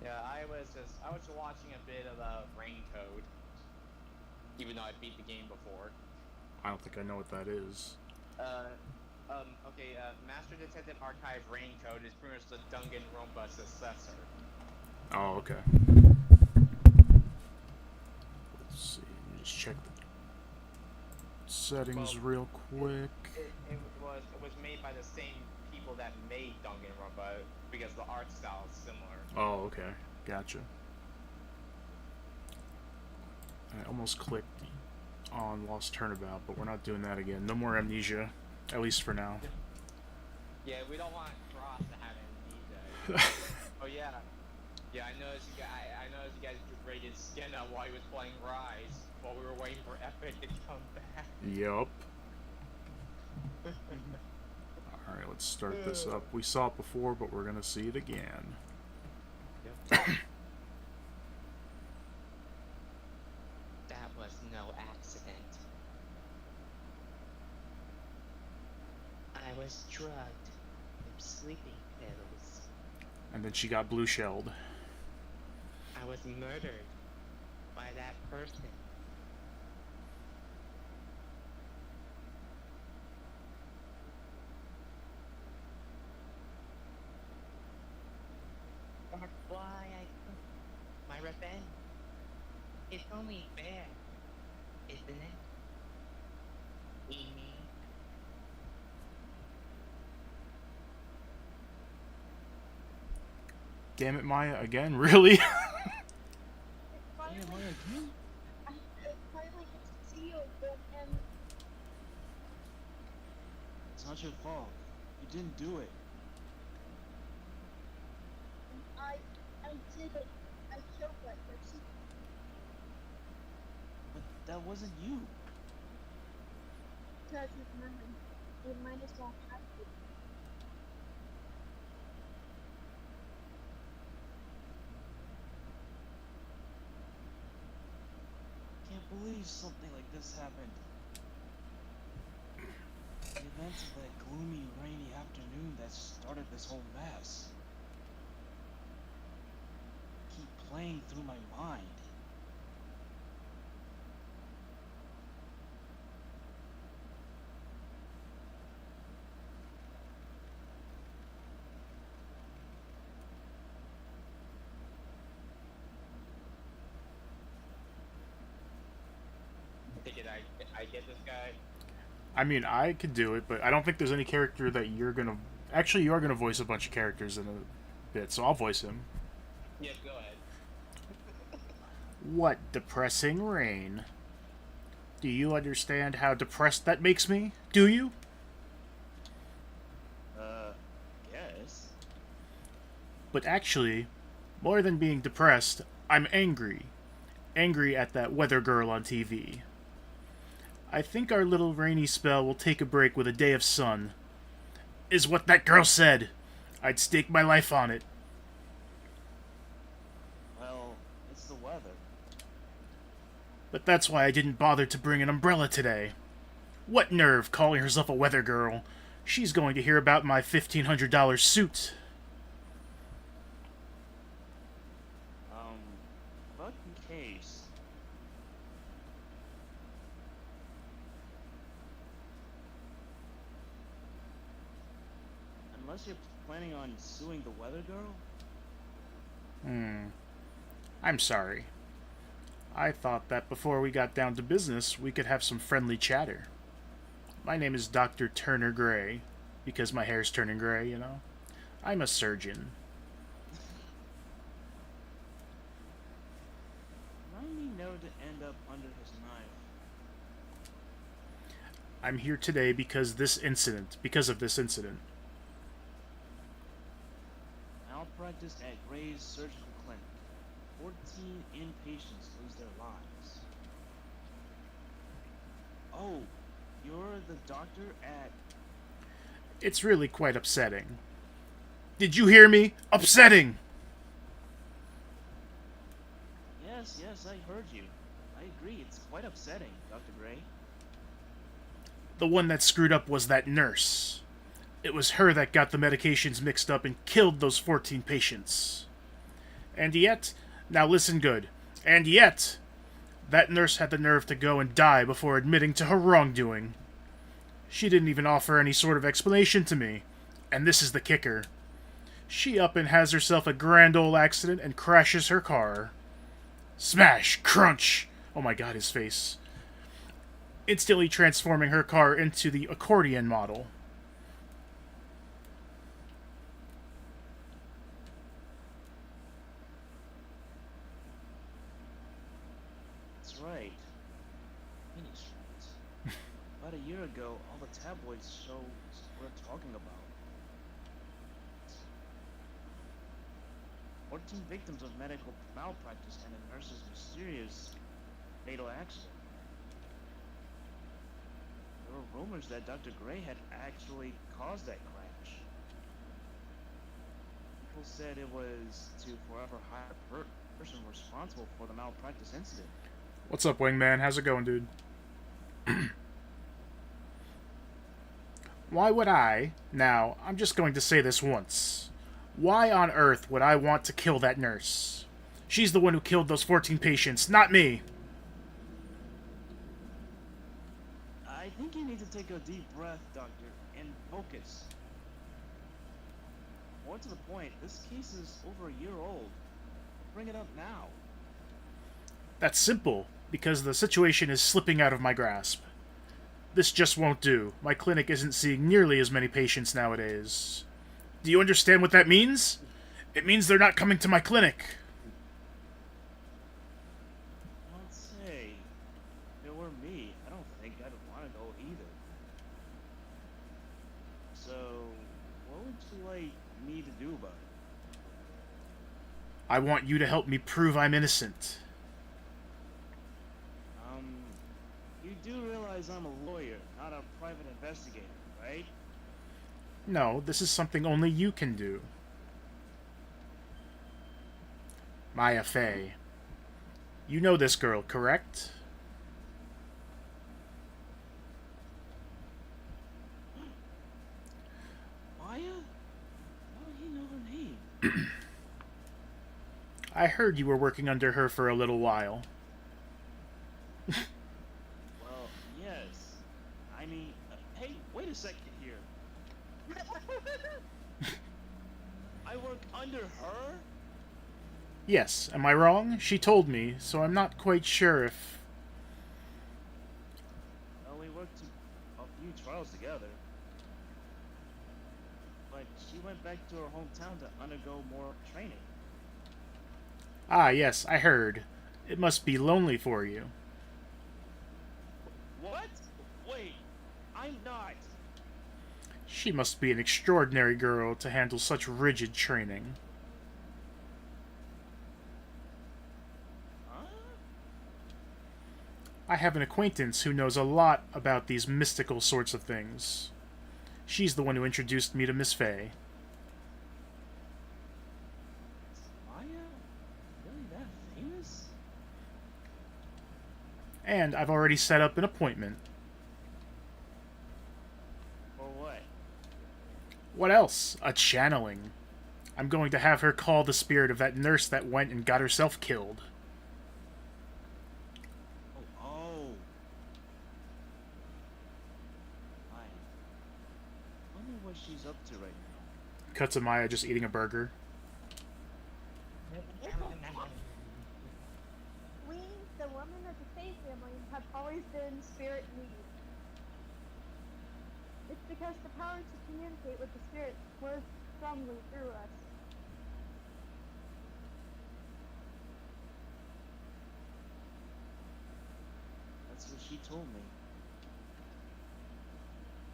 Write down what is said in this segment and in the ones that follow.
Yeah, I was watching a bit of Rain Code, even though I beat the game before. I don't think I know what that is. Uh, okay, Master Detective Archive Rain Code is pretty much the Danganronpa successor. Oh, okay. Let's see. Let me just check the settings Well, real it, quick. it was made by the same people that made Danganronpa because the art style is similar. Oh, okay. Gotcha. I almost clicked on Lost Turnabout, but we're not doing that again. No more amnesia, at least for now. Yeah, we don't want Cross to have amnesia. Oh yeah, yeah. I noticed you guys rated Skinna while he was playing Rise, while we were waiting for Epic to come back. Yup. Alright, let's start this up. We saw it before, but we're gonna see it again. Yep. That was no accident. I was drugged with sleeping pills. And then she got blue shelled. I was murdered by that person. That's why I took my revenge. It's only fair, isn't it? Amy? Damn it, Maya, again? Really? Damn, Maya, again? I finally get to see you again, and It's not your fault. You didn't do it. I, I did it. I killed that person. But that wasn't you. Because it's mine. It might as well have it. Can't believe something like this happened. The events of that gloomy, rainy afternoon that started this whole mess keep playing through my mind. I get this guy. I mean, I could do it, but I don't think there's any character that you're gonna. Actually, you are gonna voice a bunch of characters in a bit, so I'll voice him. Yes, go ahead. What depressing rain. Do you understand how depressed that makes me? Do you? Yes. But actually, more than being depressed, I'm angry. Angry at that weather girl on TV. I think our little rainy spell will take a break with a day of sun. Is what that girl said. I'd stake my life on it. Well, it's the weather. But that's why I didn't bother to bring an umbrella today. What nerve calling herself a weather girl? She's going to hear about my $1,500 suit. But in case. Unless you're planning on suing the weather girl? I'm sorry. I thought that before we got down to business, we could have some friendly chatter. My name is Dr. Turner Gray, because my hair's turning gray, you know? I'm a surgeon. Remind me never to end up under his knife. I'm here today because of this incident. Malpractice at Gray's Surgical Clinic. 14 inpatients lose their lives. Oh, you're the doctor at... It's really quite upsetting. Did you hear me? Upsetting! Yes, I heard you. I agree, it's quite upsetting, Dr. Gray. The one that screwed up was that nurse. It was her that got the medications mixed up and killed those 14 patients. And yet, now listen good, and yet, that nurse had the nerve to go and die before admitting to her wrongdoing. She didn't even offer any sort of explanation to me. And this is the kicker. She up and has herself a grand old accident and crashes her car. Smash! Crunch! Oh my god, his face. Instantly transforming her car into the accordion model. That's right. Mini streets. About a year ago, all the tabloids shows were talking about. 14 victims of medical malpractice and a nurse's mysterious fatal accident. There were rumors that Dr. Gray had actually caused that crash. People said it was to forever hire a person responsible for the malpractice incident. What's up, Wingman? How's it going, dude? Why would I? Now, I'm just going to say this once. Why on earth would I want to kill that nurse? She's the one who killed those 14 patients, not me! I think you need to take a deep breath, Doctor, and focus. More to the point, this case is over a year old. Bring it up now. That's simple, because the situation is slipping out of my grasp. This just won't do. My clinic isn't seeing nearly as many patients nowadays. Do you understand what that means? It means they're not coming to my clinic. I'd say, if it were me, I don't think I'd want to go either. So, what would you like me to do about it? I want you to help me prove I'm innocent. You do realize I'm a lawyer, not a private investigator, right? No, this is something only you can do. Maya Fey. You know this girl, correct? Maya? How do you know her name? I heard you were working under her for a little while. Well, yes. I mean, hey, wait a second here. I work under her? Yes, am I wrong? She told me, so I'm not quite sure if... Well, we worked a few trials together. But she went back to her hometown to undergo more training. Ah, yes, I heard. It must be lonely for you. What? Wait, I'm not. She must be an extraordinary girl to handle such rigid training. Huh? I have an acquaintance who knows a lot about these mystical sorts of things. She's the one who introduced me to Miss Fey. Is Maya really that famous? And I've already set up an appointment. Or what? What else? A channeling. I'm going to have her call the spirit of that nurse that went and got herself killed. Oh. I wonder what she's up to right now. Cut to Maya just eating a burger. We, the women of the Fae family, have always been spirit mediums. It's because the power to communicate with the spirits flows strongly through us. That's what she told me.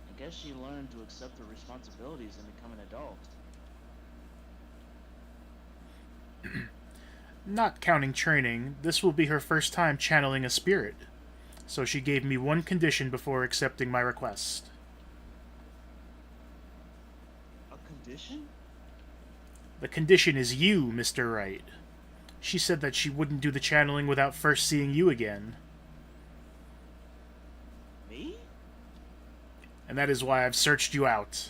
I guess she learned to accept her responsibilities and become an adult. Not counting training, this will be her first time channeling a spirit. So she gave me one condition before accepting my request. A condition? The condition is you, Mr. Wright. She said that she wouldn't do the channeling without first seeing you again. Me? And that is why I've searched you out.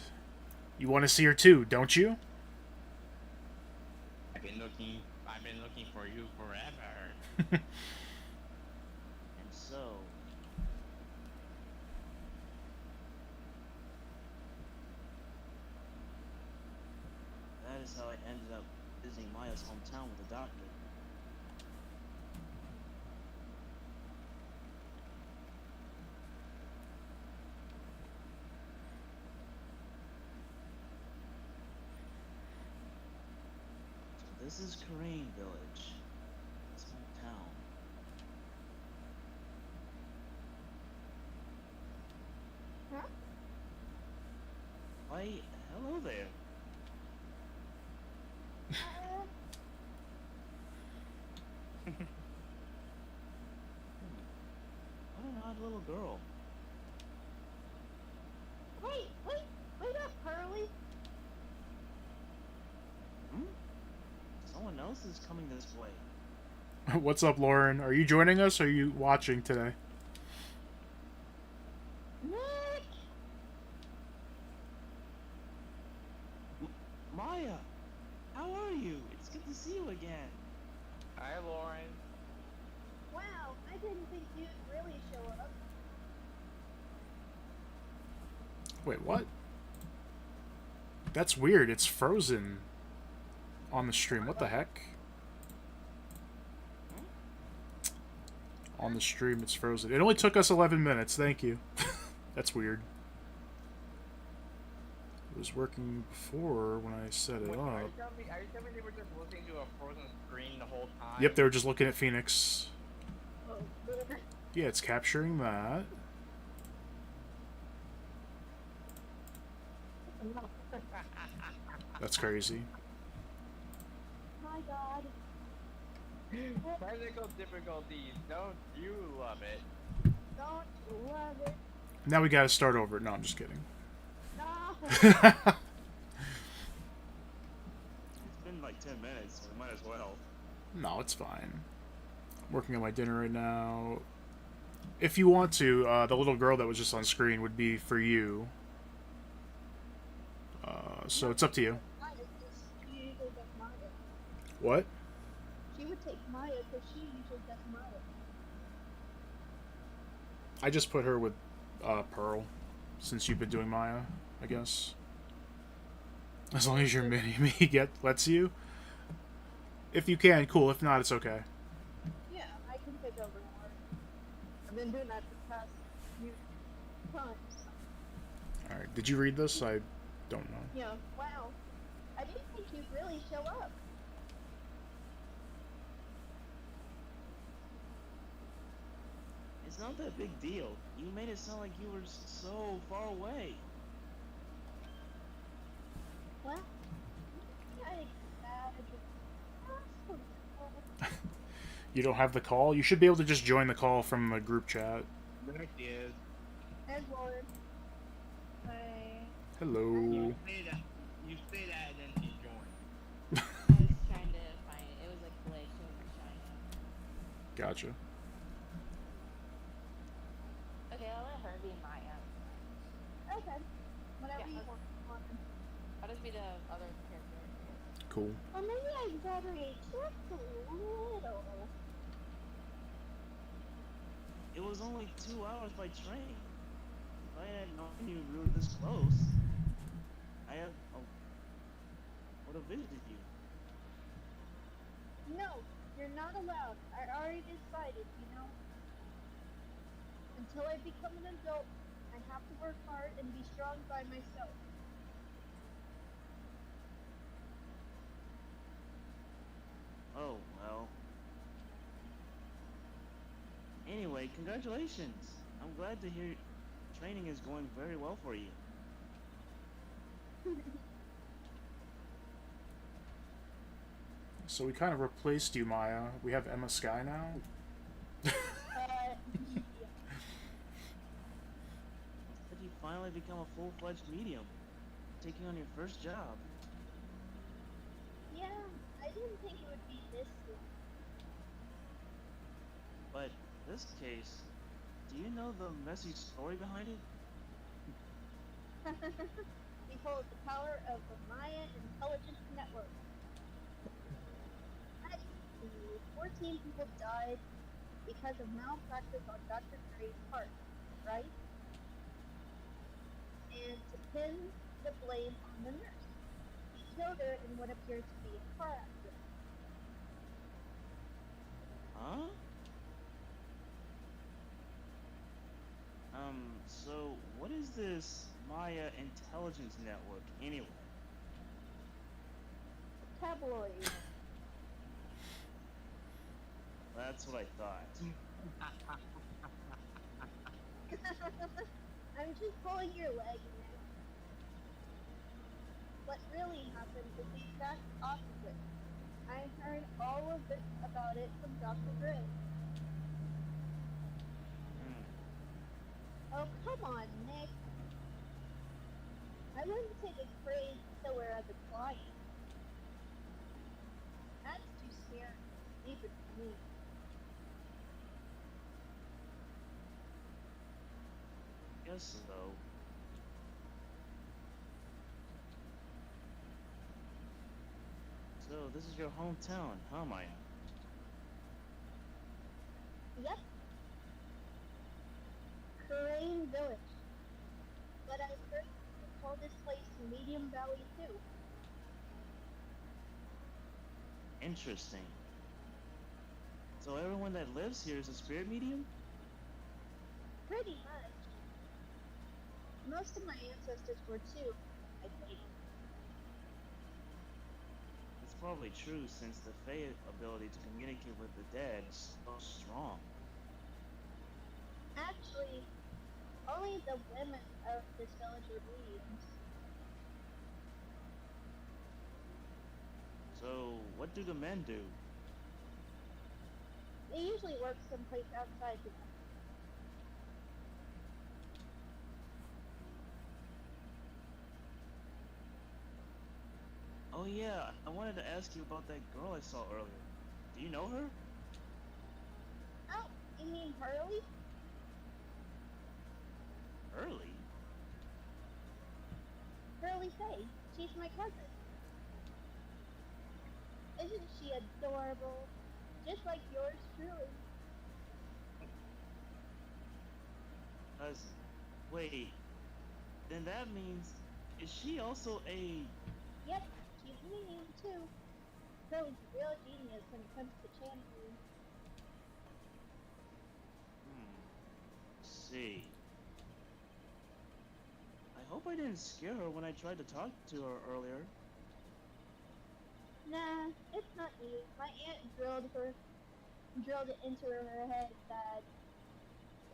You want to see her too, don't you? I didn't know looking for you forever. And so, that is how I ended up visiting Maya's hometown with the doctor. So this is Crane Village. Small town. Huh? Why, hello there. What an odd little girl. Wait up, Pearly. Hmm? Someone else is coming this way. What's up, Lauren? Are you joining us or are you watching today? Nick! Maya! How are you? It's good to see you again. Hi, Lauren. Wow, I didn't think you'd really show up. Wait, what? That's weird. It's frozen on the stream. What the heck? On the stream, it's frozen. It only took us 11 minutes. Thank you. That's weird. It was working before when I set it Wait, up. are you telling me they were just listening to a frozen screen the whole time? Yep, they were just looking at Phoenix. Oh, Yeah, it's capturing that. That's crazy. my God. Technical difficulties. Don't you love it? Don't love it. Now we gotta start over. No, I'm just kidding. No. It's been like 10 minutes, so we might as well. No, it's fine. I'm working on my dinner right now. If you want to, the little girl that was just on screen would be for you. So it's up to you. She usually does Maya. What? She would take Maya because she usually does Maya. I just put her with Pearl, since you've been doing Maya, I guess. As long as your mini-me lets you. If you can, cool. If not, it's okay. Yeah, I can take over more. I've been doing that the past few times. Alright, did you read this? I don't know. Yeah, wow. I didn't think you'd really show up. It's not that big deal. You made it sound like you were so far away. Well, I You don't have the call? You should be able to just join the call from the group chat. There it is. As Lord. Hello. You say that and then she joined. I was trying to find it. It was like glitch. It wasn't showing up. Gotcha. Okay, I'll let her be Maya. Okay. Whatever Yeah, you want. I'll just be the other character. Cool. Well, maybe I exaggerate just a little. It was only 2 hours by train. If I had known you were this close, I would have visited you. No, you're not allowed. I already decided, you know. Until I become an adult, I have to work hard and be strong by myself. Oh, well. Anyway, congratulations. I'm glad to hear training is going very well for you. So we kind of replaced you, Maya. We have Emma Sky now. Yeah. Did you finally become a full-fledged medium, taking on your first job? Yeah, I didn't think it would be this soon. But this case, do you know the messy story behind it? Behold the power of the Maya Intelligence Network. 15 people died because of malpractice on Dr. Gray's part, right? And to pin the blame on the nurse. He killed her in what appears to be a car accident. Huh? So what is this Maya intelligence network anyway? Tabloid. That's what I thought. I'm just pulling your leg, man. What really happened is the exact opposite. I heard all of this about it from Dr. Gray. Hmm. Oh, come on, Nick. I wouldn't take a crazed killer as a client. That's too scary, even for me. Guess so. So this is your hometown, huh, Maya? Yep. Crane Village. But I heard people call this place Medium Valley too. Interesting. So everyone that lives here is a spirit medium? Pretty much. Most of my ancestors were too, I think. It's probably true since the Fae ability to communicate with the dead is so strong. Actually, only the women of this village are mediums. So what do the men do? They usually work someplace outside the village. Oh yeah, I wanted to ask you about that girl I saw earlier. Do you know her? Oh, you mean Hurley? Early? Hurley Faye. She's my cousin. Isn't she adorable? Just like yours truly. Cousin. Wait. Then that means, is she also a... Yep, she's a medium too. Hurley's a real genius when it comes to channeling. See. I hope I didn't scare her when I tried to talk to her earlier. Nah, it's not you. My aunt drilled it into her head that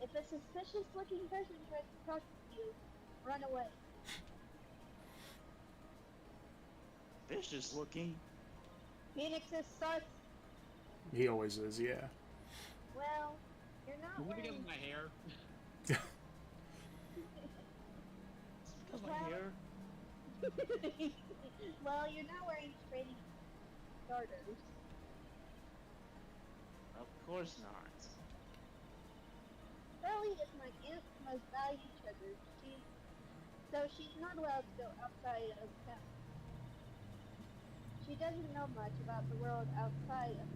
if a suspicious looking person tries to talk to you, run away. Vicious looking. Phoenix is sus. He always is, yeah. Well, you're not Is it because wearing... of my hair? Because my Well- hair. Well, you're not wearing training starters. Of course not. Hurley is my aunt's most valued treasure. She's not allowed to go outside of town. She doesn't know much about the world outside of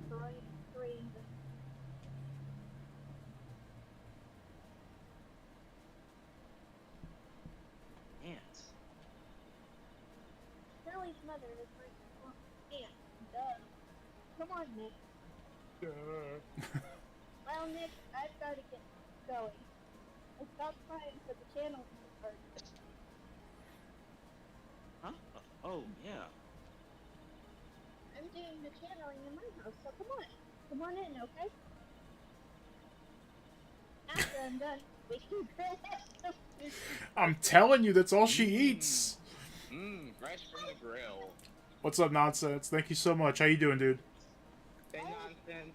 Korean. Aunt. Hurley's mother is my aunt. Duh. Come on, Nick. Well, Nick, I've got to get going. It's about time for the channel to start. Huh? Oh, yeah. I'm doing the channeling in my house, so come on. Come on in, okay? After I'm done, we can grill that. I'm telling you, that's all she eats. Fresh from the grill. What's up, Nonsense? Thank you so much. How you doing, dude? Say nonsense.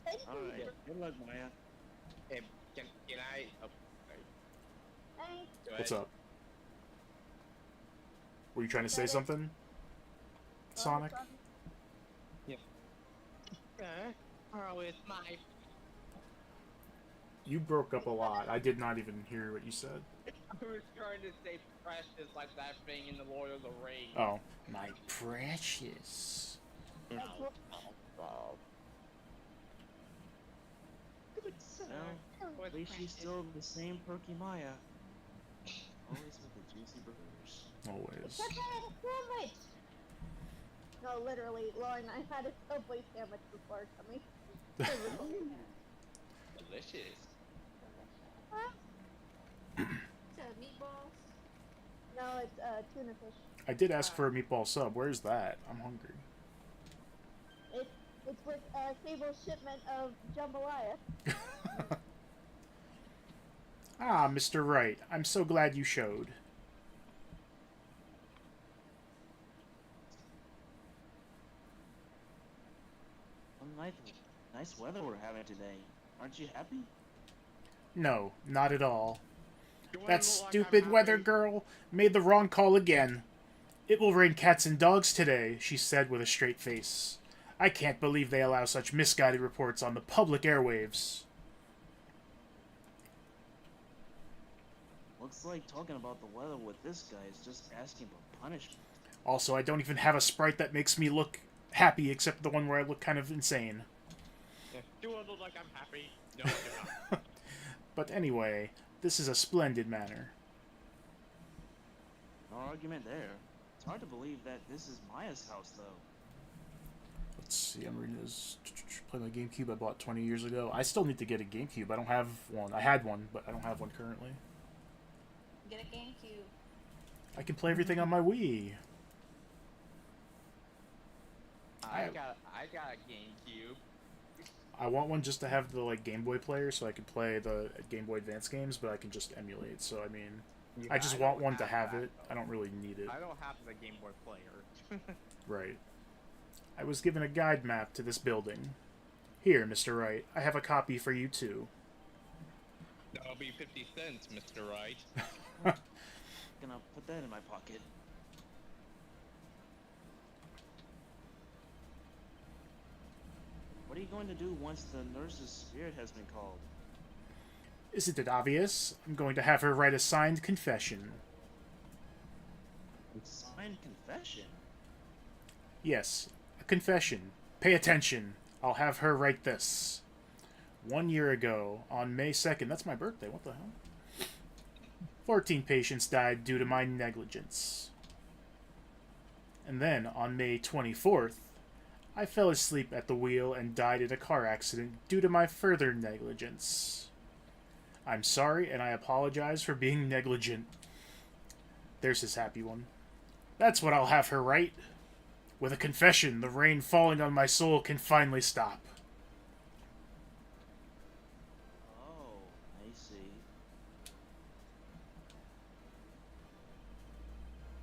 Thank you. Alright. Good luck, Maya. Hey, can I... Oh, sorry. Thanks. Go What's ahead. up? Were you trying to say something, Sonic? Oh, it's my... You broke up a lot. I did not even hear what you said. I was trying to say precious like that thing in the Lord of the Rings. Oh, my precious. That's what- Good sir. Well, at least she's still the same Perky Maya. Always with the juicy burgers. Always. Except I had a sandwich! No, literally, Lauren, I had a Subway sandwich before coming. Delicious. Huh? So meatballs. No, it's tuna fish. I did ask for a meatball sub. Where's that? I'm hungry. It's with Sable's shipment of jambalaya. Ah, Mr. Wright. I'm so glad you showed. Nice weather we're having today. Aren't you happy? No, not at all. You wanna That look like stupid I'm weather happy? girl made the wrong call again. It will rain cats and dogs today, she said with a straight face. I can't believe they allow such misguided reports on the public airwaves. Looks like talking about the weather with this guy is just asking for punishment. Also, I don't even have a sprite that makes me look happy except the one where I look kind of insane. Yeah. Do I look like I'm happy? No, I do not. But anyway, this is a splendid manor. No argument there. It's hard to believe that this is Maya's house, though. Let's see, I'm reading this. Play my GameCube I bought 20 years ago. I still need to get a GameCube. I don't have one. I had one, but I don't have one currently. Get a GameCube. I can play everything on my Wii. I got a GameCube. I want one just to have the like Game Boy player so I can play the Game Boy Advance games, but I can just emulate. So I mean, Yeah, I just I want don't one to have that, it. though. I don't really need it. I don't have the Game Boy player. Right. I was given a guide map to this building. Here, Mr. Wright, I have a copy for you too. That'll be 50 cents, Mr. Wright. Gonna put that in my pocket. What are you going to do once the nurse's spirit has been called? Isn't it obvious? I'm going to have her write a signed confession. Signed confession? Yes, a confession. Pay attention. I'll have her write this. 1 year ago, on May 2nd, that's my birthday, what the hell? 14 patients died due to my negligence. And then, on May 24th, I fell asleep at the wheel and died in a car accident due to my further negligence. I'm sorry, and I apologize for being negligent. There's his happy one. That's what I'll have her write. With a confession, the rain falling on my soul can finally stop. Oh, I see.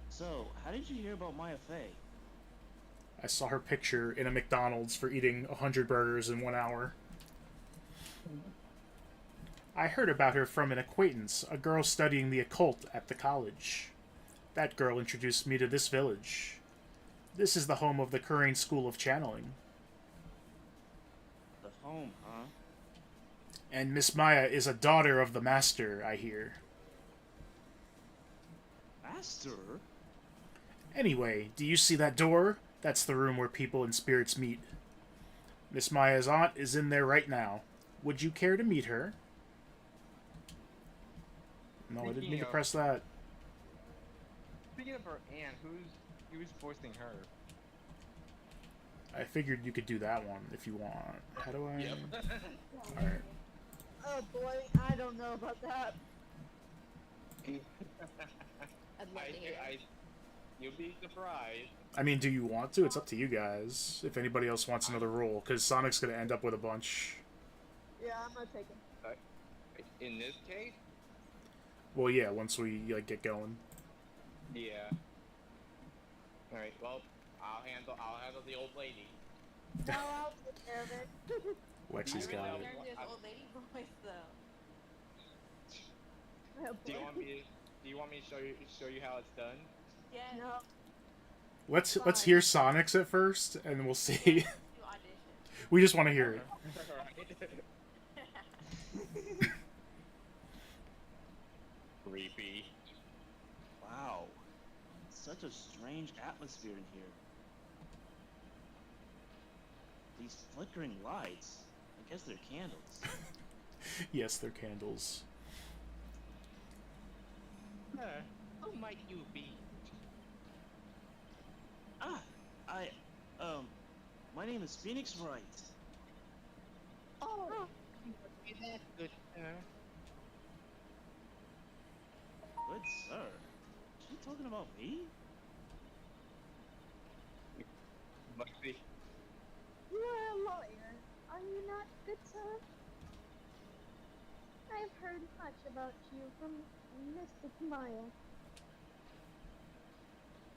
So, how did you hear about Maya Fey? I saw her picture in a McDonald's for eating 100 burgers in 1 hour. I heard about her from an acquaintance, a girl studying the occult at the college. That girl introduced me to this village. This is the home of the Currane School of Channeling. The home, huh? And Miss Maya is a daughter of the Master, I hear. Master? Anyway, do you see that door? That's the room where people and spirits meet. Miss Maya's aunt is in there right now. Would you care to meet her? No, I didn't mean to press that. Speaking of her aunt, who's voicing her? I figured you could do that one if you want. How do I... Yep. Alright. Oh boy, I don't know about that. I'd love to hear. You'll be surprised. I mean, do you want to? It's up to you guys. If anybody else wants another role, because Sonic's gonna end up with a bunch. Yeah, I'm gonna take it. In this case? Well, yeah, once we like get going. Yeah. Alright, well, I'll handle the old lady. No, I'll take care of it. Lexi's I got really it. Learn this old lady voice though. Oh, Do you boy. want me to show you how it's done? Yeah. No. Let's hear Sonic's at first, and we'll see. Do audition. We just want to hear it. Creepy. Wow. Such a strange atmosphere in here. these flickering lights. I guess they're candles. Yes, they're candles. Sir, who might you be? Ah, my name is Phoenix Wright. Oh, you must be that good, sir. Good sir. Is she talking about me? Must be. You are a lawyer, are you not, good sir? I've heard much about you from Mystic Maya.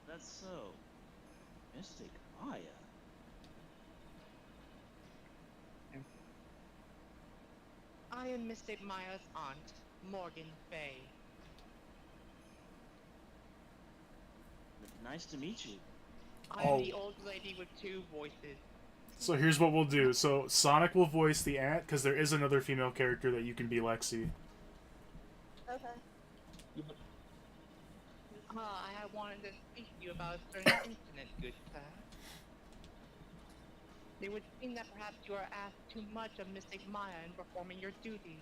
That's so. Mystic Maya. I am Mystic Maya's aunt, Morgan Fay. Nice to meet you. I am Oh. the old lady with two voices. So here's what we'll do. So Sonic will voice the aunt, because there is another female character that you can be Lexi. Okay. I have wanted to speak to you about a certain incident, good sir. It would seem that perhaps you are asked too much of Mystic Maya in performing your duties.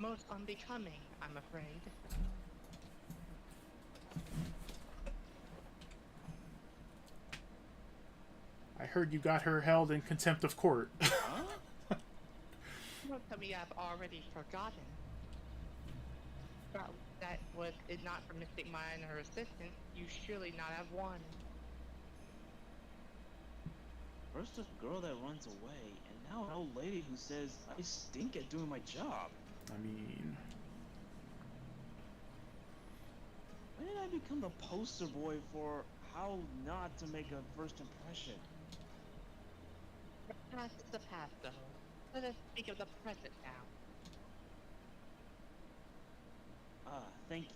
Most unbecoming, I'm afraid. I heard you got her held in contempt of court. Huh? Don't tell me I've already forgotten. That was it not for Mystic Maya and her assistant, you surely not have won. First a girl that runs away, and now an old lady who says I stink at doing my job. I mean, When did I become the poster boy for how not to make a first impression? The past is the past, though. Let us speak of the present now. Ah, thank you.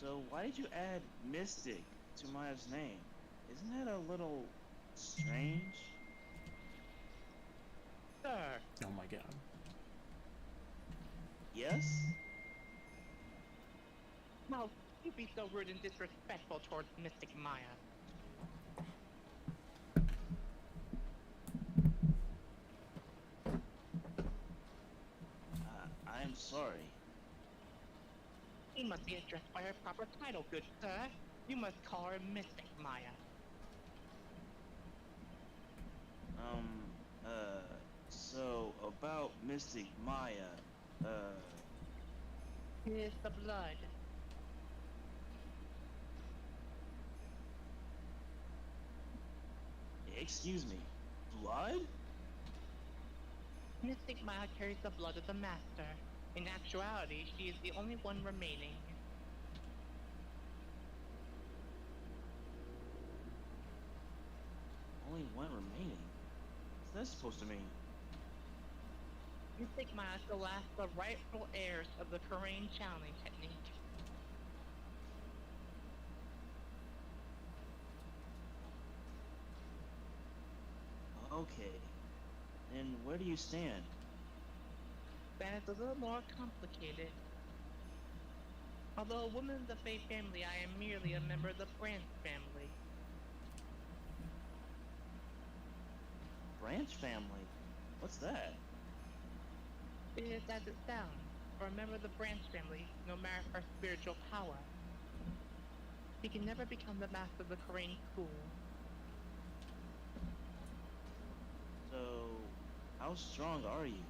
So why did you add Mystic to Maya's name? Isn't that a little strange? Sir, oh my god. Yes? how you be so rude and disrespectful towards Mystic Maya? I am sorry. She must be addressed by her proper title, good sir. You must call her Mystic Maya. So about Mystic Maya, It is the blood. excuse me, blood? Mystic Maya carries the blood of the Master. In actuality, she is the only one remaining. Only one remaining? What's that supposed to mean? Mystic Maya is the last of the rightful heirs of the Korean channeling technique. Okay. Then where do you stand? That is a little more complicated. Although a woman of the Fey family, I am merely a member of the Branch family. Branch family? What's that? It is as it sounds. For a member of the Branch family, no matter her spiritual power, he can never become the master of the Korean school. So, how strong are you?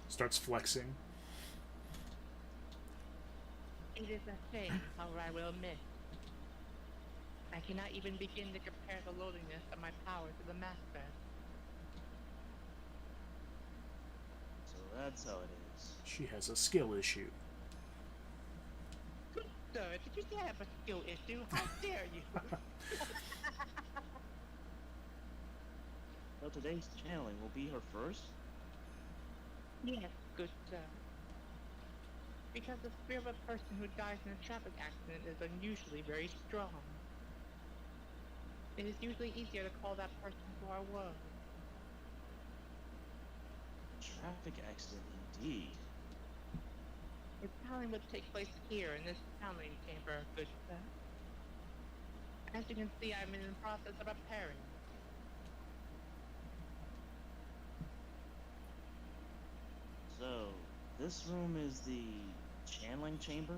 Starts flexing. It is a shame, however, I will admit. I cannot even begin to compare the loneliness of my power to the Master. So that's how it is. She has a skill issue. Sir, did you say I have a skill issue? How dare you? So today's channeling will be her first? Yes, good sir. Because the spirit of a person who dies in a traffic accident is unusually very strong. It is usually easier to call that person to our world. Traffic accident indeed. Its power channeling would take place here in this channeling chamber, good sir. As you can see, I'm in the process of preparing. So, this room is the channeling chamber?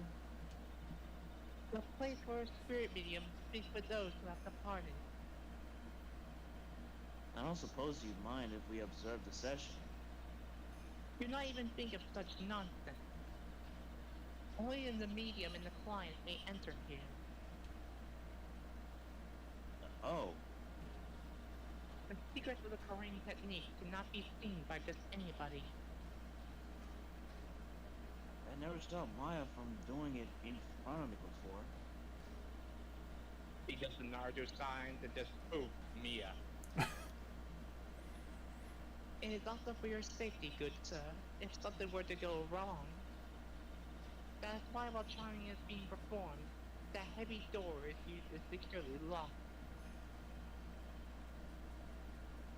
The place where a spirit medium speaks with those who have departed. I don't suppose you'd mind if we observed the session. Do not even think of such nonsense. Only the medium and the client may enter here. Oh, The secrets of the Korean technique cannot be seen by just anybody. I never stopped Maya from doing it in front of me before. He does the Naruto signs and just poof, Mia. It is also for your safety, good sir, if something were to go wrong. That is why while chanting is being performed, the heavy door is used to securely lock.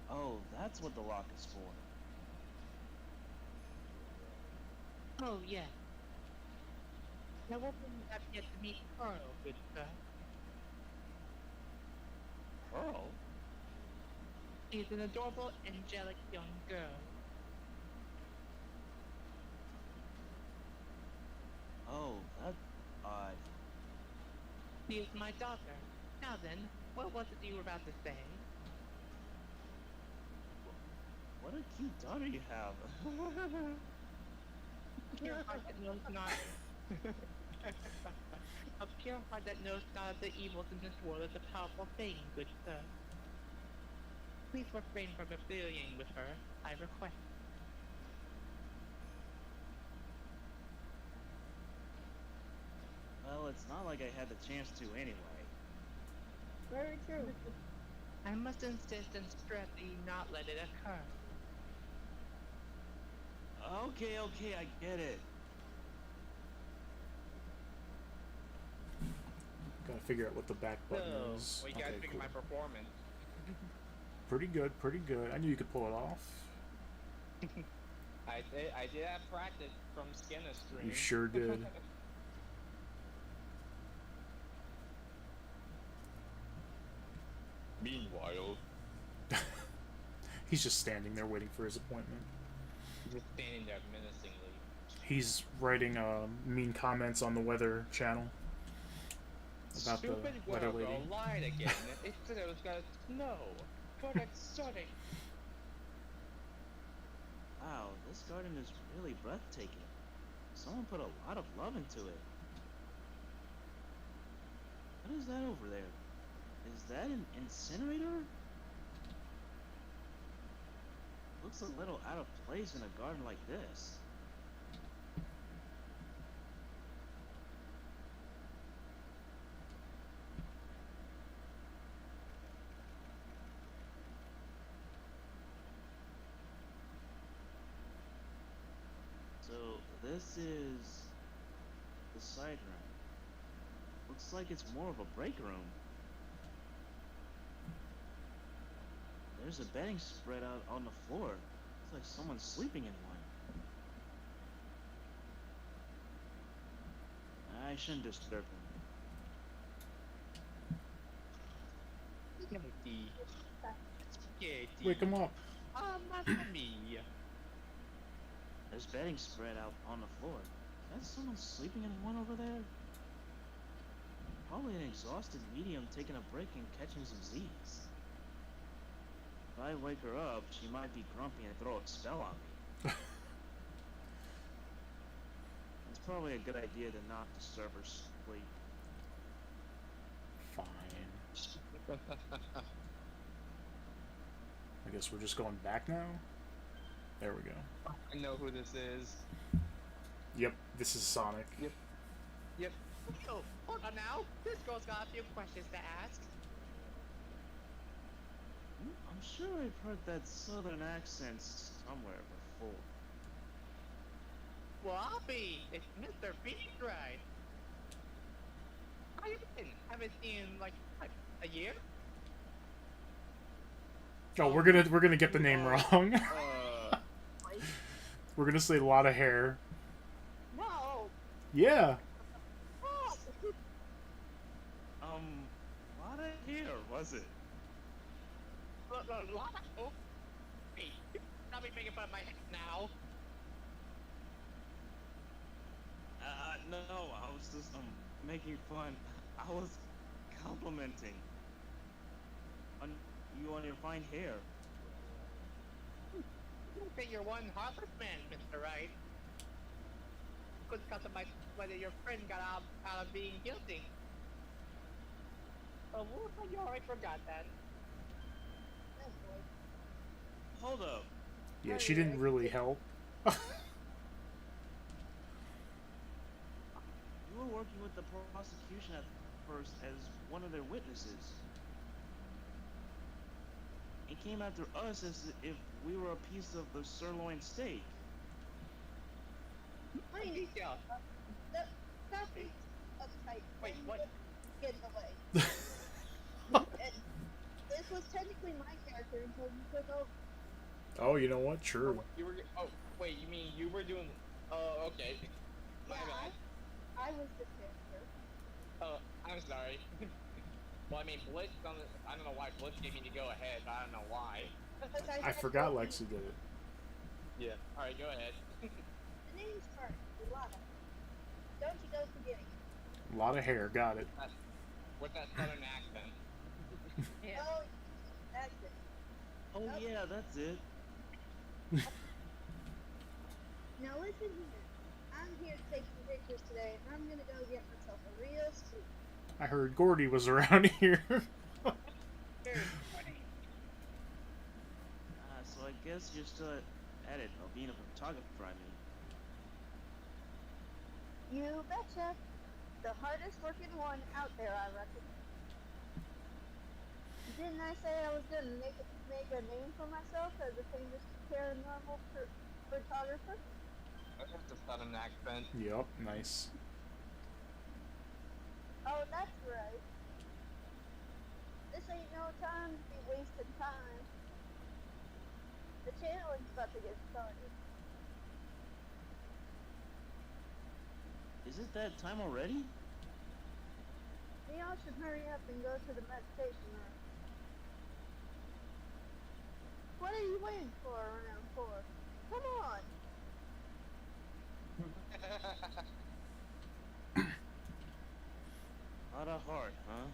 Oh, that's what the lock is for. Oh, yes. Now what do you have yet to meet Pearl, good sir? Pearl? She is an adorable, angelic young girl. Oh, that odd. She is my daughter. Now then, what was it you were about to say? What a cute daughter you have. Pure heart that knows not. A pure heart that knows not of the evils in this world is a powerful thing, good sir. Please refrain from affiliating with her, I request. Well, it's not like I had the chance to anyway. Very true. I must insist and stress that you not let it occur. Okay, I get it. Gotta figure out what the back button is. Well, you guys Okay, think cool. of my performance. Pretty good, pretty good. I knew you could pull it off. I did have practice from Skinner stream. You sure did. Meanwhile, He's just standing there waiting for his appointment. just standing there menacingly. He's writing mean comments on the weather channel about Stupid the weather weather lady. girl lied again. It said it was gonna snow. But it's sunny. Wow, this garden is really breathtaking. Someone put a lot of love into it. What is that over there? Is that an incinerator? Looks a little out of place in a garden like this. So this is the side room. Looks like it's more of a break room. There's a bedding spread out on the floor. Looks like someone's sleeping in one. I shouldn't disturb them. Spaghetti. Spaghetti. Wake him up. Mamma mia. There's bedding spread out on the floor. Is that someone sleeping in one over there? Probably an exhausted medium taking a break and catching some Z's. If I wake her up, she might be grumpy and throw a spell on me. It's probably a good idea to not disturb her sleep. Fine. I guess we're just going back now? There we go. I know who this is. Yep, this is Sonic. Yep. Yo, hold on now. This girl's got a few questions to ask. I'm sure I've heard that southern accent somewhere before. Well, I'll be. It's Mr. Right. How you been? Haven't seen in like what, a year? Oh, we're gonna get the name wrong. We're gonna say a lot of hair. No. Yeah. Oh, A lot of hair, was it? Oh, hey, not be making fun of my head now. No, I was just making fun. I was complimenting on you on your fine hair. Okay, you're one heartless man, Mr. Right. Could cut to my whether your friend got out of being guilty. Oh, well, you already forgot that. oh boy. Hold up. Yeah, she didn't really help. You were working with the prosecution at first as one of their witnesses. It came after us as if we were a piece of the sirloin steak. I mean, Yeah. stop being uptight. Wait, and what? Get in the way. And this was technically my character until you took over. Oh, you know what? True. You were. Oh, wait. You mean you were doing? Oh, okay. My Yeah, bad. I was the character. Oh, I'm sorry. Well, I mean, Blitz. I don't know why Blitz gave me to go ahead, but I don't know why. Because I forgot Lexi did it. Yeah. All right, go ahead. The name's Mark. Lana. Don't you go forgetting it. A lot of hair. Got it. With that southern accent. Yeah. Oh, that's it. Oh yeah, that's it. Now listen here. I'm here to take some pictures today, and I'm gonna go get myself a real suit. I heard Gordy was around here. Very funny. So I guess you're still at it of being a photographer, I mean. You betcha. The hardest working one out there, I reckon. Didn't I say I was gonna make a name for myself as a famous paranormal photographer? That's a southern accent. Yep, nice. Oh, that's right. This ain't no time to be wasting time. The challenge about to get started. Is it that time already? We all should hurry up and go to the meditation room. What are you waiting for around for? Come on! Lot of heart, huh?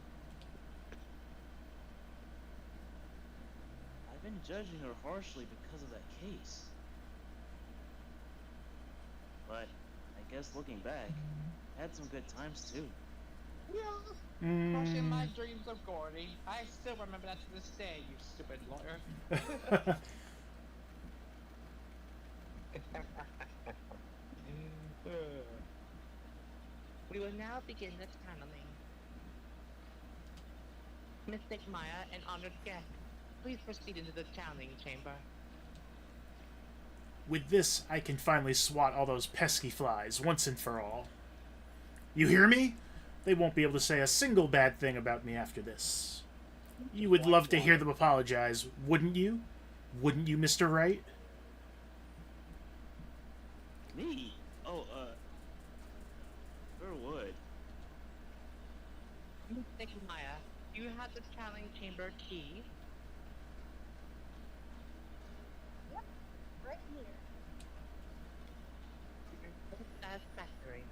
I've been judging her harshly because of that case. But I guess looking back, I had some good times too. Yeah. Crushing my dreams of Gordy. I still remember that to this day, you stupid lawyer. We will now begin the channeling. Mystic Maya and honored guest, please proceed into the channeling chamber. With this, I can finally swat all those pesky flies once and for all. You hear me? They won't be able to say a single bad thing about me after this. You would love to hear them apologize, wouldn't you? Wouldn't you, Mr. Wright? Me? Oh, sure would. Mystic Maya, you have the channeling chamber key. Yep, right here. Satisfactory.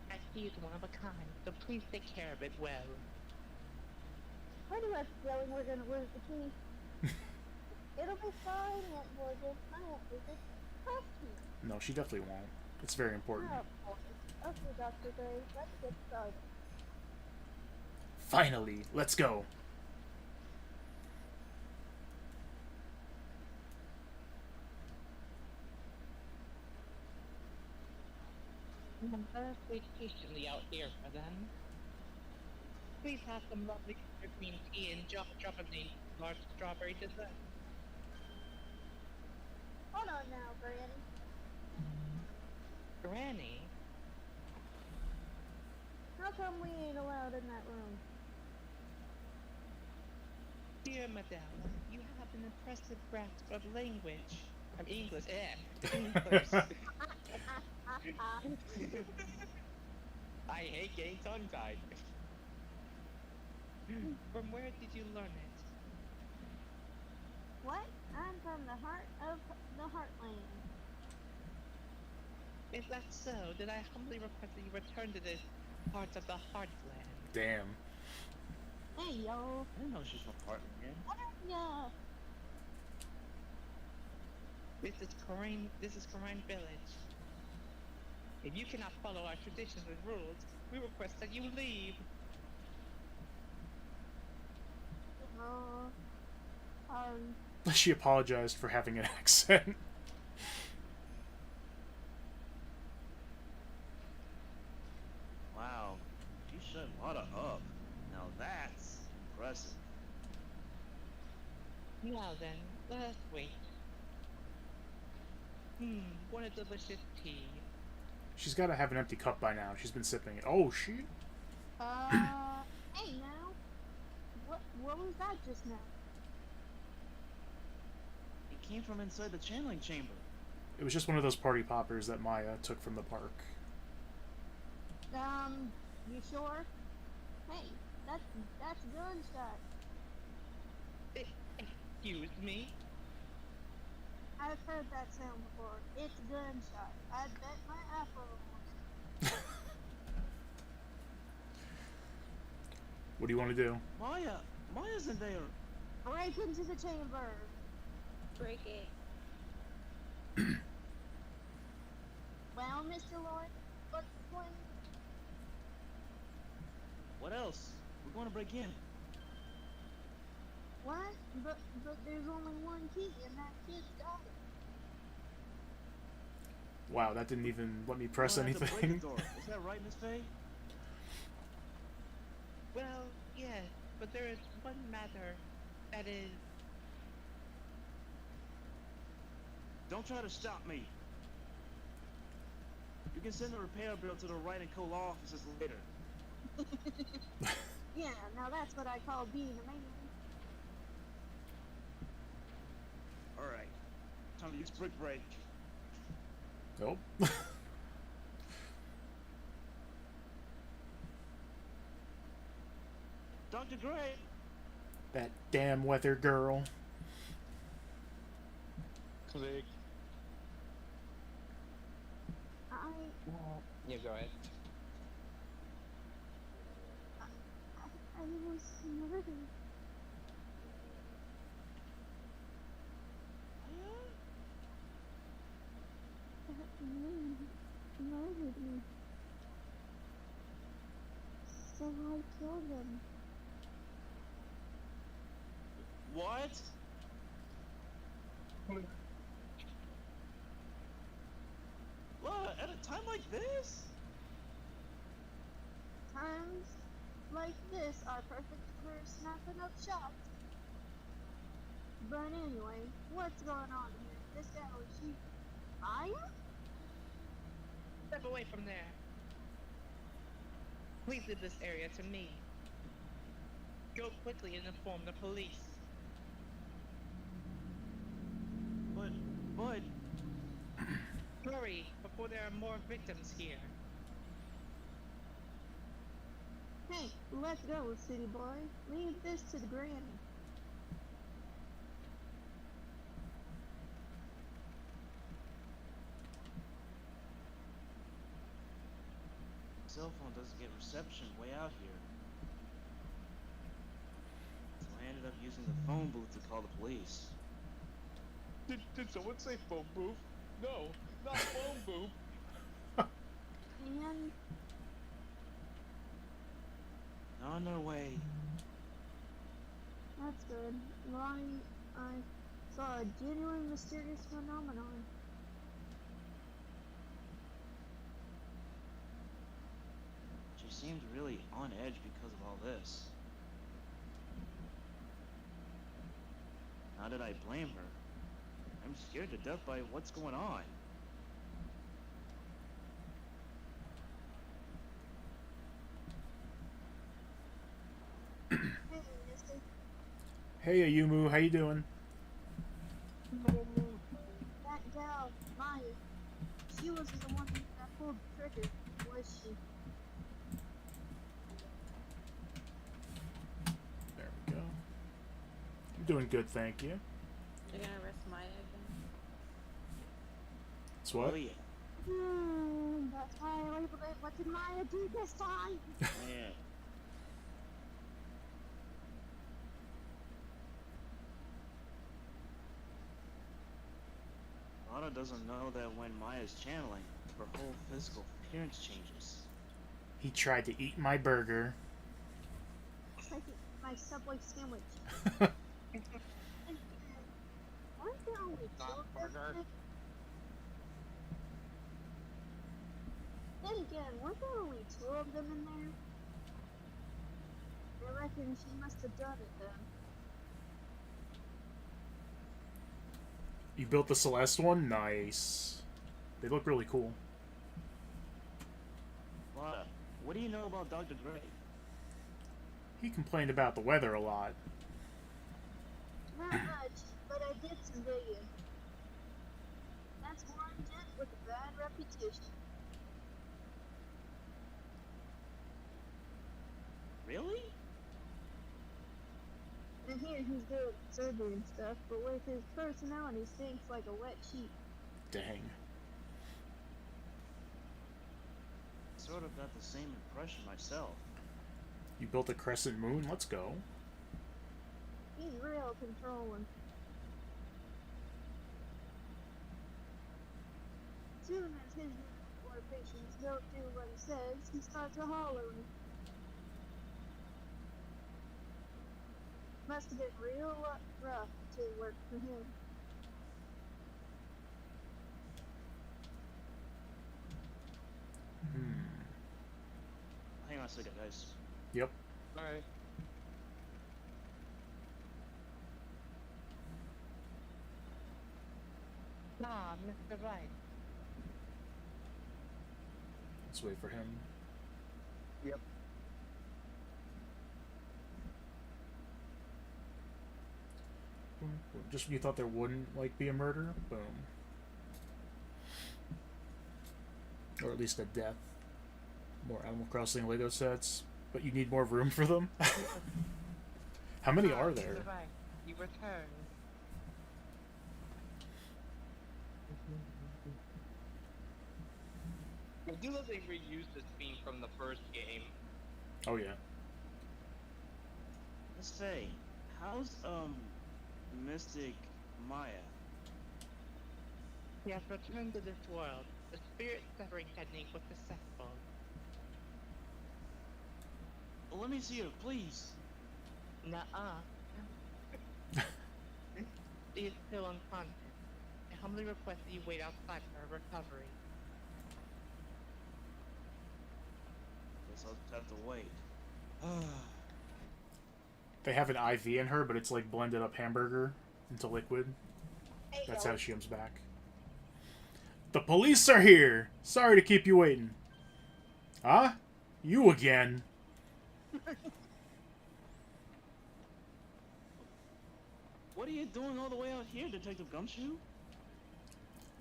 That key is one of a kind, so please take care of it well. Why do I have a feeling we're gonna lose the key? It'll be fine, Aunt Morgan. I won't lose it. Trust me. No, she definitely won't. It's very important. Oh, boy. Okay, Dr. Gray, let's get started. Finally, let's go. Wait patiently out here for them. Please have some lovely green tea and drop of the large strawberry dessert. Hold on now, Granny. Granny? How come we ain't allowed in that room? Dear Madame, you have an impressive grasp of language. Of English, English. I hate getting tongue-tied. From where did you learn it? What? I'm from the heart of the heartland. If that's so, then I humbly request that you return to the heart of the heartland. Damn. Hey, yo. I didn't know she's from Heartland. Yeah. This is Corrine Village. If you cannot follow our traditions and rules, we request that you leave. She apologized for having an accent. Wow, you shut Lada up. Now that's impressive. Now then, let us wait. What a delicious tea. She's got to have an empty cup by now. She's been sipping it. Oh, she... Hey now. What was that just now? It came from inside the channeling chamber. It was just one of those party poppers that Maya took from the park. You sure? Hey, that's a gunshot. Excuse me? I've heard that sound before. It's a gunshot. I bet my afro was. What do you want to do? Maya's in there. Break into the chamber. Break it. Well, Mr. Lloyd, what's the plan? What else? We're going to break in. What? But there's only one key, and that kid's got it. Wow, that didn't even let me press We'll have to break anything. the door. Is that right, Miss Faye? Well, yes, but there is one matter that is... Don't try to stop me. You can send the repair bill to the Wright and Co. law offices later. Yeah, now that's what I call being a man. Alright. Time to use brick break. Nope. Dr. Gray! That damn weather girl. Click. Yeah, go ahead. I was murdered. That man murdered me. So I killed him. What? What? At a time like this? Times like this are perfect for snapping up shots. But anyway, what's going on here? This guy was she. Maya? Step away from there. Please leave this area to me. Go quickly and inform the police. But... Hurry, before there are more victims here. Hey, let's go, city boy. Leave this to the granny. cell phone doesn't get reception way out here. So I ended up using the phone booth to call the police. Did someone say phone booth? No, not phone booth. And On their way. that's good. I saw a genuine mysterious phenomenon. She seemed really on edge because of all this. How did I blame her? I'm scared to death by what's going on. Hey, mister. Hey, Ayumu, how you doing? That gal, Maya, she wasn't the one that pulled the trigger, was she? Doing good, thank you. You're gonna arrest Maya again? It's what? Oh yeah. That's why I labeled it. What did Maya do this time? Yeah. Lana doesn't know that when Maya's channeling, her whole physical appearance changes. He tried to eat my burger. It's like my Subway sandwich. Aren't there only two Not of burger. them? Then again, weren't there only two of them in there? I reckon she must have done it then. You built the Celeste one? Nice. They look really cool. Lana, what do you know about Dr. Gray? He complained about the weather a lot. Not much, but I did some digging. That's one gent with a bad reputation. Really? I hear he's good at surgery and stuff, but with his personality stinks like a wet sheet. Dang. Sort of got the same impression myself. You built a crescent moon? Let's go. He's real controlling. Soon as his or patients don't do what he says, he starts a hollering. Must have been real rough to work for him. Hang on a second, guys. Yep. Alright. Nah, Mr. Right. Let's wait for him. Yep. Just when you thought there wouldn't, like, be a murder, boom. Or at least a death. More Animal Crossing Lego sets, but you need more room for them. How many are there? Mr. Right. You return. I do love they reused this theme from the first game. Oh yeah. Let's say, how's Mystic Maya? He has returned to this world. The spirit severing technique was successful. Well, let me see her, please. Nuh-uh. She is still unconscious. I humbly request that you wait outside for her recovery. Guess I'll just have to wait. They have an IV in her, but it's like blended up hamburger into liquid. That's how she comes back. The police are here! Sorry to keep you waiting. Huh? You again. What are you doing all the way out here, Detective Gumshoe?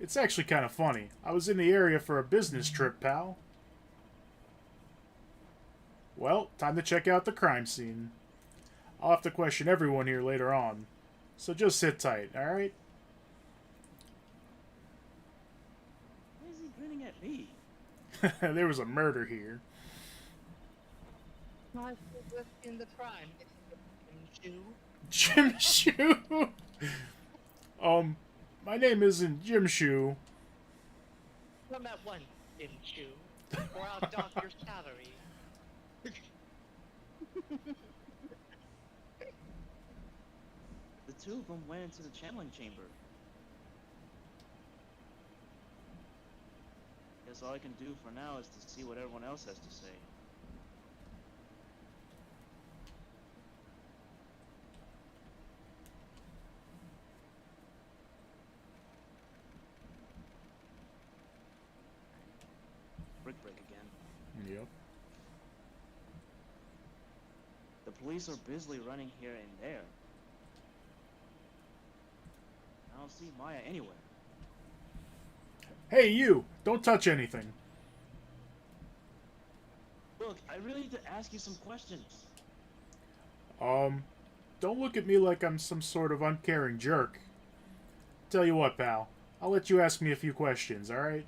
It's actually kind of funny. I was in the area for a business trip, pal. Well, time to check out the crime scene. I'll have to question everyone here later on. So just sit tight, alright? Why is he grinning at me? There was a murder here. Why is this in the crime? It's Jim Shoe? My name isn't Jim Shoe. Come at once, Jim Shoe, or I'll dock your salary. The two of them went into the channeling chamber. Guess all I can do for now is to see what everyone else has to say. Brick break again. Yep. The police are busily running here and there. I don't see Maya anywhere. Hey, you! Don't touch anything. Look, I really need to ask you some questions. Don't look at me like I'm some sort of uncaring jerk. Tell you what, pal. I'll let you ask me a few questions, alright?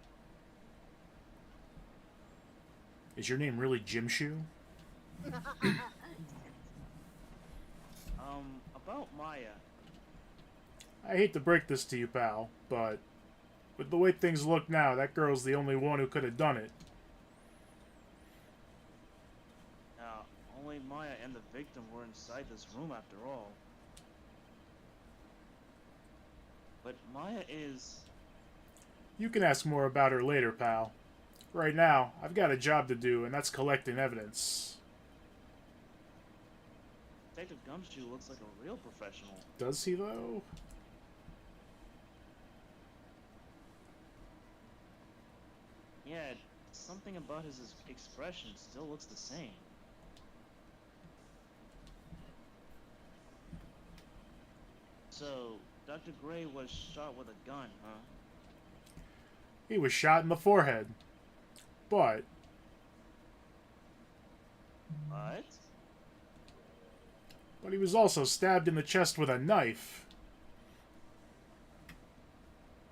Is your name really Jim Shoe? About Maya. I hate to break this to you, pal, but with the way things look now, that girl's the only one who could have done it. Now, only Maya and the victim were inside this room after all. But Maya is... You can ask more about her later, pal. Right now, I've got a job to do, and that's collecting evidence. Detective Gumshoe looks like a real professional. Does he, though? Yeah, something about his expression still looks the same. So, Dr. Gray was shot with a gun, huh? He was shot in the forehead. But What? he was also stabbed in the chest with a knife.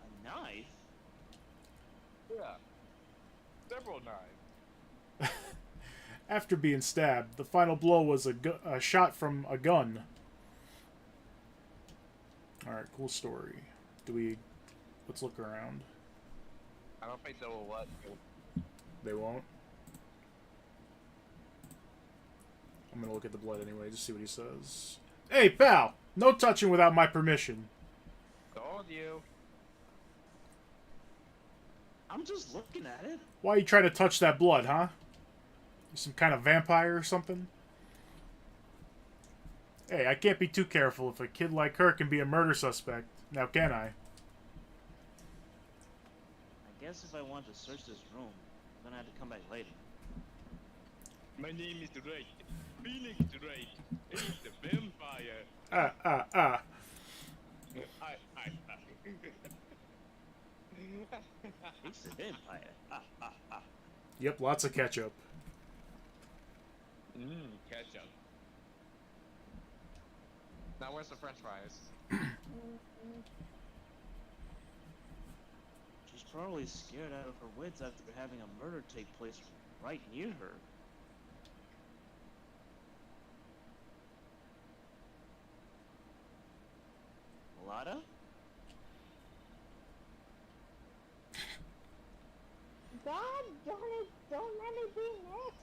A knife? Yeah. Several knives. After being stabbed, the final blow was a shot from a gun. Alright, cool story. Let's look around. I don't think they will let you. They won't? I'm gonna look at the blood anyway, just see what he says. Hey, pal! No touching without my permission. Told you. I'm just looking at it. Why you trying to touch that blood, huh? You some kind of vampire or something? Hey, I can't be too careful if a kid like her can be a murder suspect. Now can I? I guess if I want to search this room, I'm gonna have to come back later. My name is Ray. Phoenix Ray. He's the vampire. Ah. It's a vampire. Yep, lots of ketchup. Ketchup. Now where's the french fries? She's probably scared out of her wits after having a murder take place right near her. Lotta? God darn it, don't let me be next.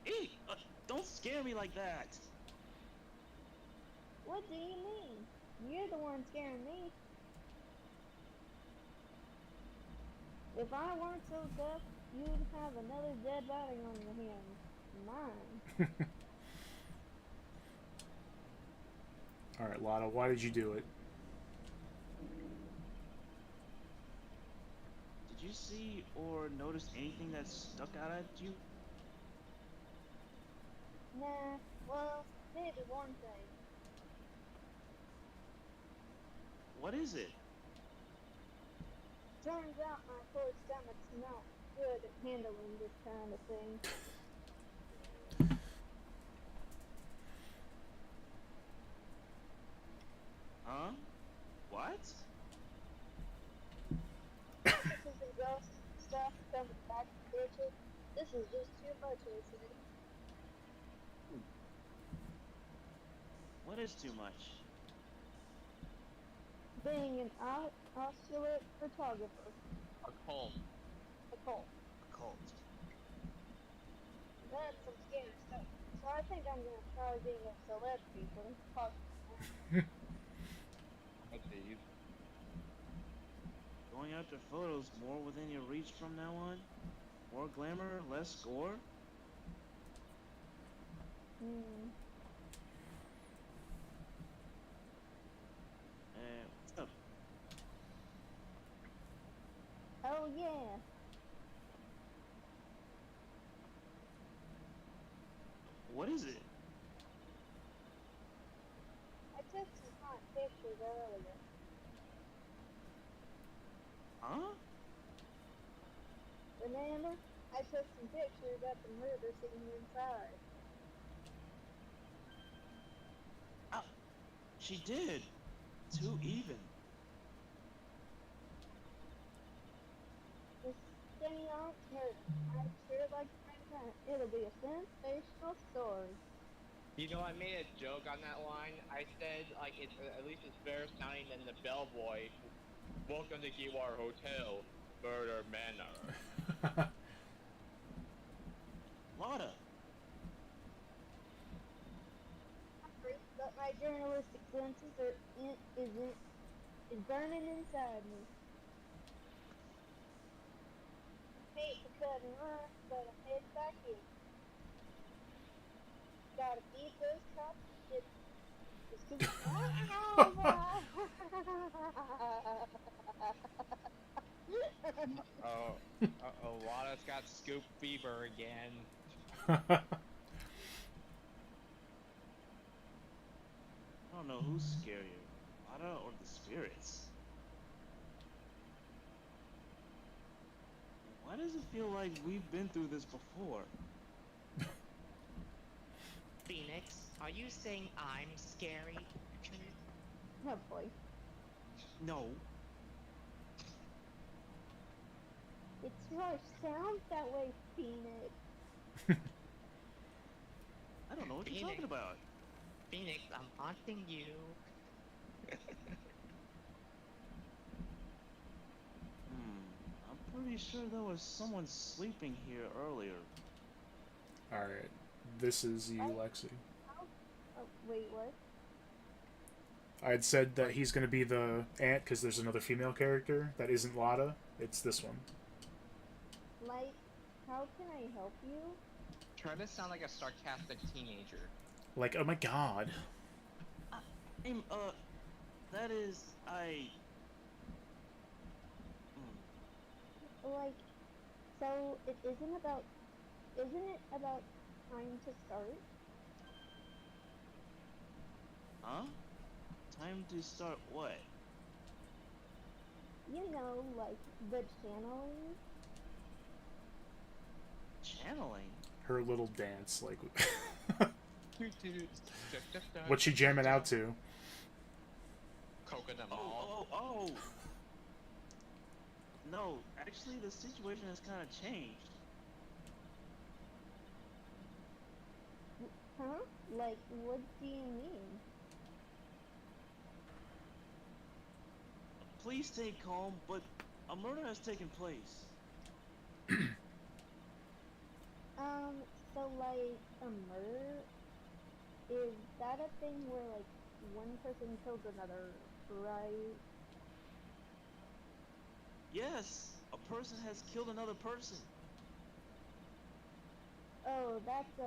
Hey, don't scare me like that. What do you mean? You're the one scaring me. If I weren't so tough, you'd have another dead body on your hands. Mine. Alright, Lotta, why did you do it? Did you see or notice anything that stuck out at you? Nah, well, maybe one thing. What is it? Turns out my poor stomach's not good at handling this kind of thing. Huh? What? This isn't ghost stuff coming back to spiritual. This is just too much, I said. What is too much? Being an oculate photographer. A cult. A cult. A cult. That's some scary stuff. So I think I'm gonna try being a celebrity for this podcast. I believe. Going after photos more within your reach from now on? More glamour, less gore? What's up? Oh yeah. What is it? I took some hot pictures earlier. Huh? Remember? I took some pictures at the murder scene inside. She did. Too even. Just skinny on her. I'd sure like to find that. It'll be a sensational story. You know, I made a joke on that line. I said, like, at least it's better sounding than the bellboy. Welcome to Giwar Hotel, Murder Manor. Lotta. But my journalistic senses is burning inside me. Hate to cut and run, but I'm heading back in. Gotta beat those cops. Lada's got scoop fever again. I don't know who's scarier, Lotta or the spirits. Why does it feel like we've been through this before? Phoenix, are you saying I'm scary? Oh boy. No. It's your sound that way, Phoenix. I don't know what you're talking about. Phoenix, I'm haunting you. I'm pretty sure there was someone sleeping here earlier. Alright, this is you, Lexi. Oh, wait, what? I had said that he's going to be the aunt because there's another female character that isn't Lada. It's this one. Like, how can I help you? Try to sound like a sarcastic teenager. Like, oh my god. That is, Like, so isn't it about time to start? Huh? Time to start what? You know, like, the channeling? Channeling? Her little dance, like... What's she jamming out to? Coconut Mall. Oh! No, actually the situation has kind of changed. Huh? Like, what do you mean? Please stay calm, but a murder has taken place. So like, a murder? Is that a thing where like, one person kills another, right? Yes, a person has killed another person. Oh, that's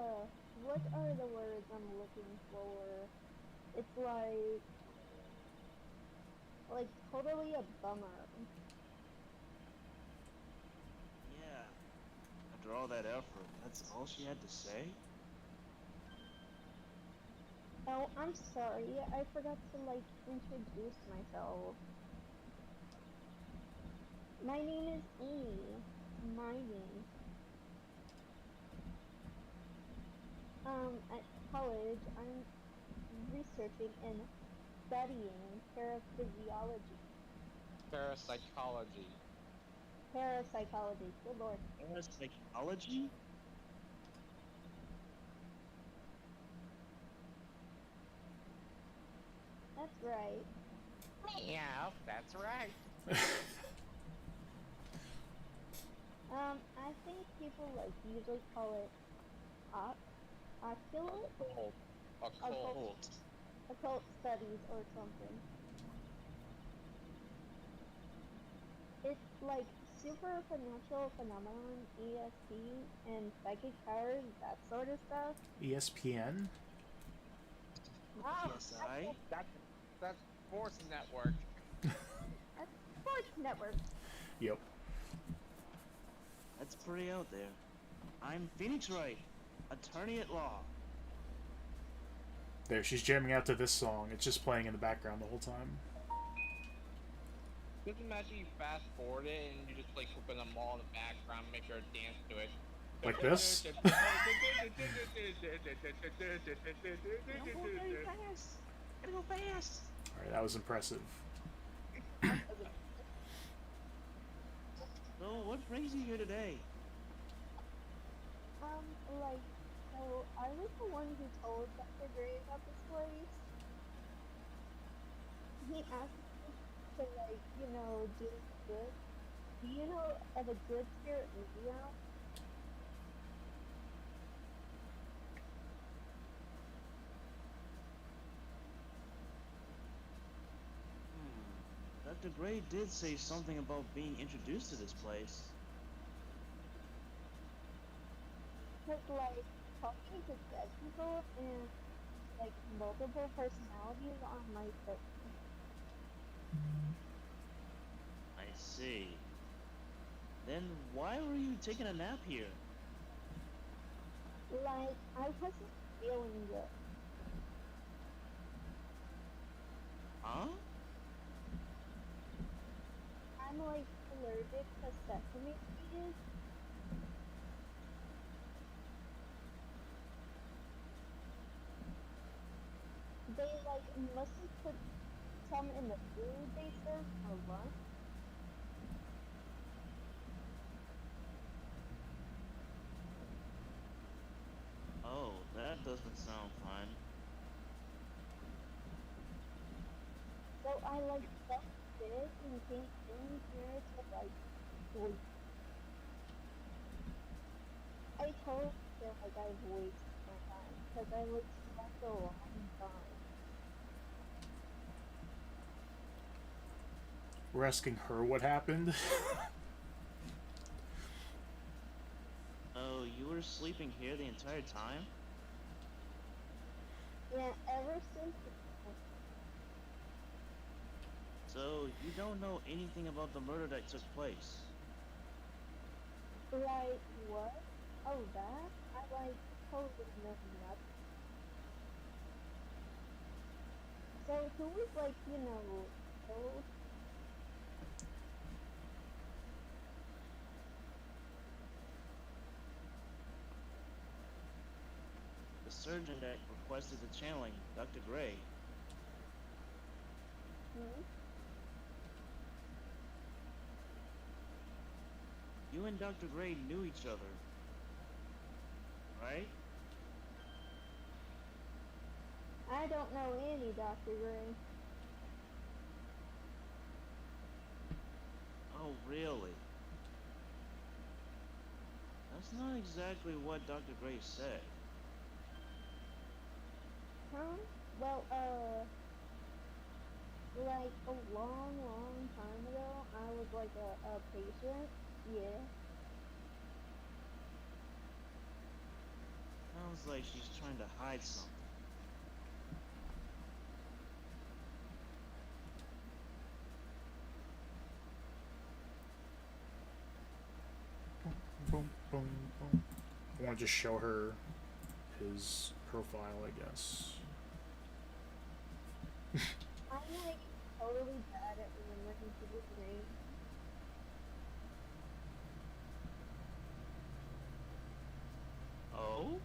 what are the words I'm looking for? It's like totally a bummer. Yeah. After all that effort, that's all she had to say? Oh, I'm sorry, I forgot to like introduce myself. My name is Amy. Mining. At college, I'm researching and studying paraphysiology. Parapsychology. Parapsychology, good lord. Parapsychology? That's right. Yeah, that's right. I think people like usually call it occult studies or something. It's like supernatural phenomenon, ESP, and psychic powers, that sort of stuff. ESPN? PSI? That's Sports Network. That's Sports Network. Yep. That's pretty out there. I'm Phoenix Wright, attorney at law. There, she's jamming out to this song. It's just playing in the background the whole time. Just imagine you fast forward it and you just like open them all in the background, make her dance to it. Like this? Gotta go fast. Alright, that was impressive. So, what brings you here today? Like, so I was the one who told Dr. Gray about this place. He asked me to, like, do good. Do you know of a good spirit movie out? Dr. Gray did say something about being introduced to this place. Cause like talking to dead people and like multiple personalities on my phone. I see. Then why were you taking a nap here? Like I wasn't feeling good. Huh? I'm like allergic to sesame seeds. They like must have put some in the food they served for lunch. Oh, that doesn't sound fun. So I like felt sick and came in here to like sleep. I told them like I voiced my time because I would spend a long time. We're asking her what happened. Oh, you were sleeping here the entire time? Yeah, ever since So, you don't know anything about the murder that took place? like what? Oh that? I like totally know nothing. So who was like, killed? The surgeon that requested the channeling, Dr. Gray. Hmm? You and Dr. Gray knew each other, right? I don't know any Dr. Gray. Oh, really? That's not exactly what Dr. Gray said. Huh? Well, like a long, long time ago, I was like a patient. Yeah. Sounds like she's trying to hide something. Boom, boom, boom. I want to just show her his profile, I guess. I'm like totally bad at remembering people's names. Oh?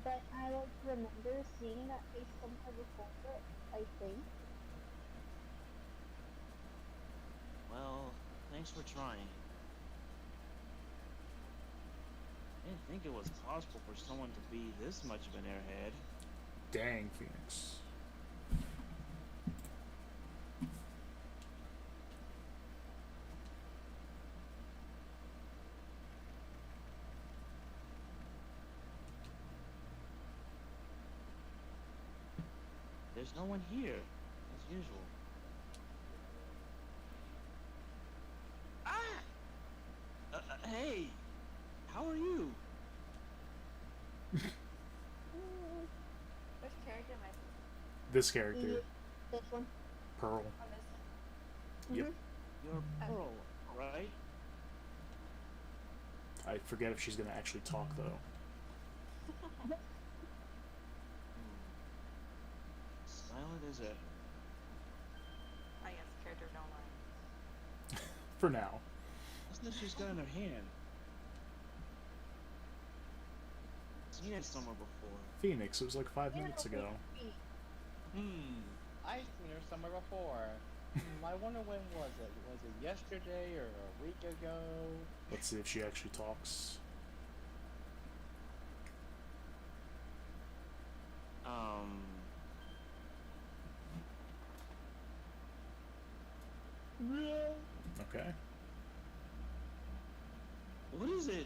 But I like remember seeing that face somewhere before, I think. Well, thanks for trying. I didn't think it was possible for someone to be this much of an airhead. Dang, Phoenix. There's no one here, as usual. Ah! Hey! How are you? Which character am I? This character, Yeah, this one. Pearl. Oh, this one. Yep. You're Pearl, right? I forget if she's gonna actually talk though. Silent as ever. I guess character no line. For now. What's that she's got in her hand? seen it somewhere before. Phoenix, it was like 5 minutes ago. I've seen her somewhere before. I wonder when was it? Was it yesterday or a week ago? Let's see if she actually talks. Okay. What is it?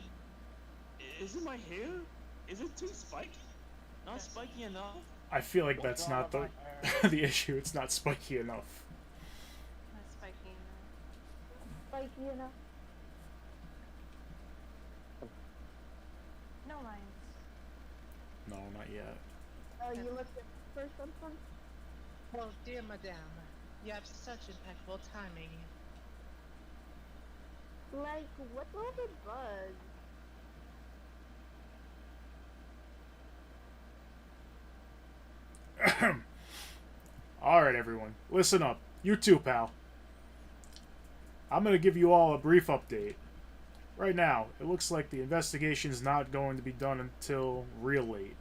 Is it my hair? Is it too spiky? Not spiky enough? I feel like that's not the the issue. It's not spiky enough. Not spiky enough. Spiky enough. No lines. No, not yet. Oh, you looked at for something? Oh, dear madame, you have such impeccable timing. Like, what level bug? Alright, everyone. Listen up. You too, pal. I'm going to give you all a brief update. Right now, it looks like the investigation's not going to be done until real late.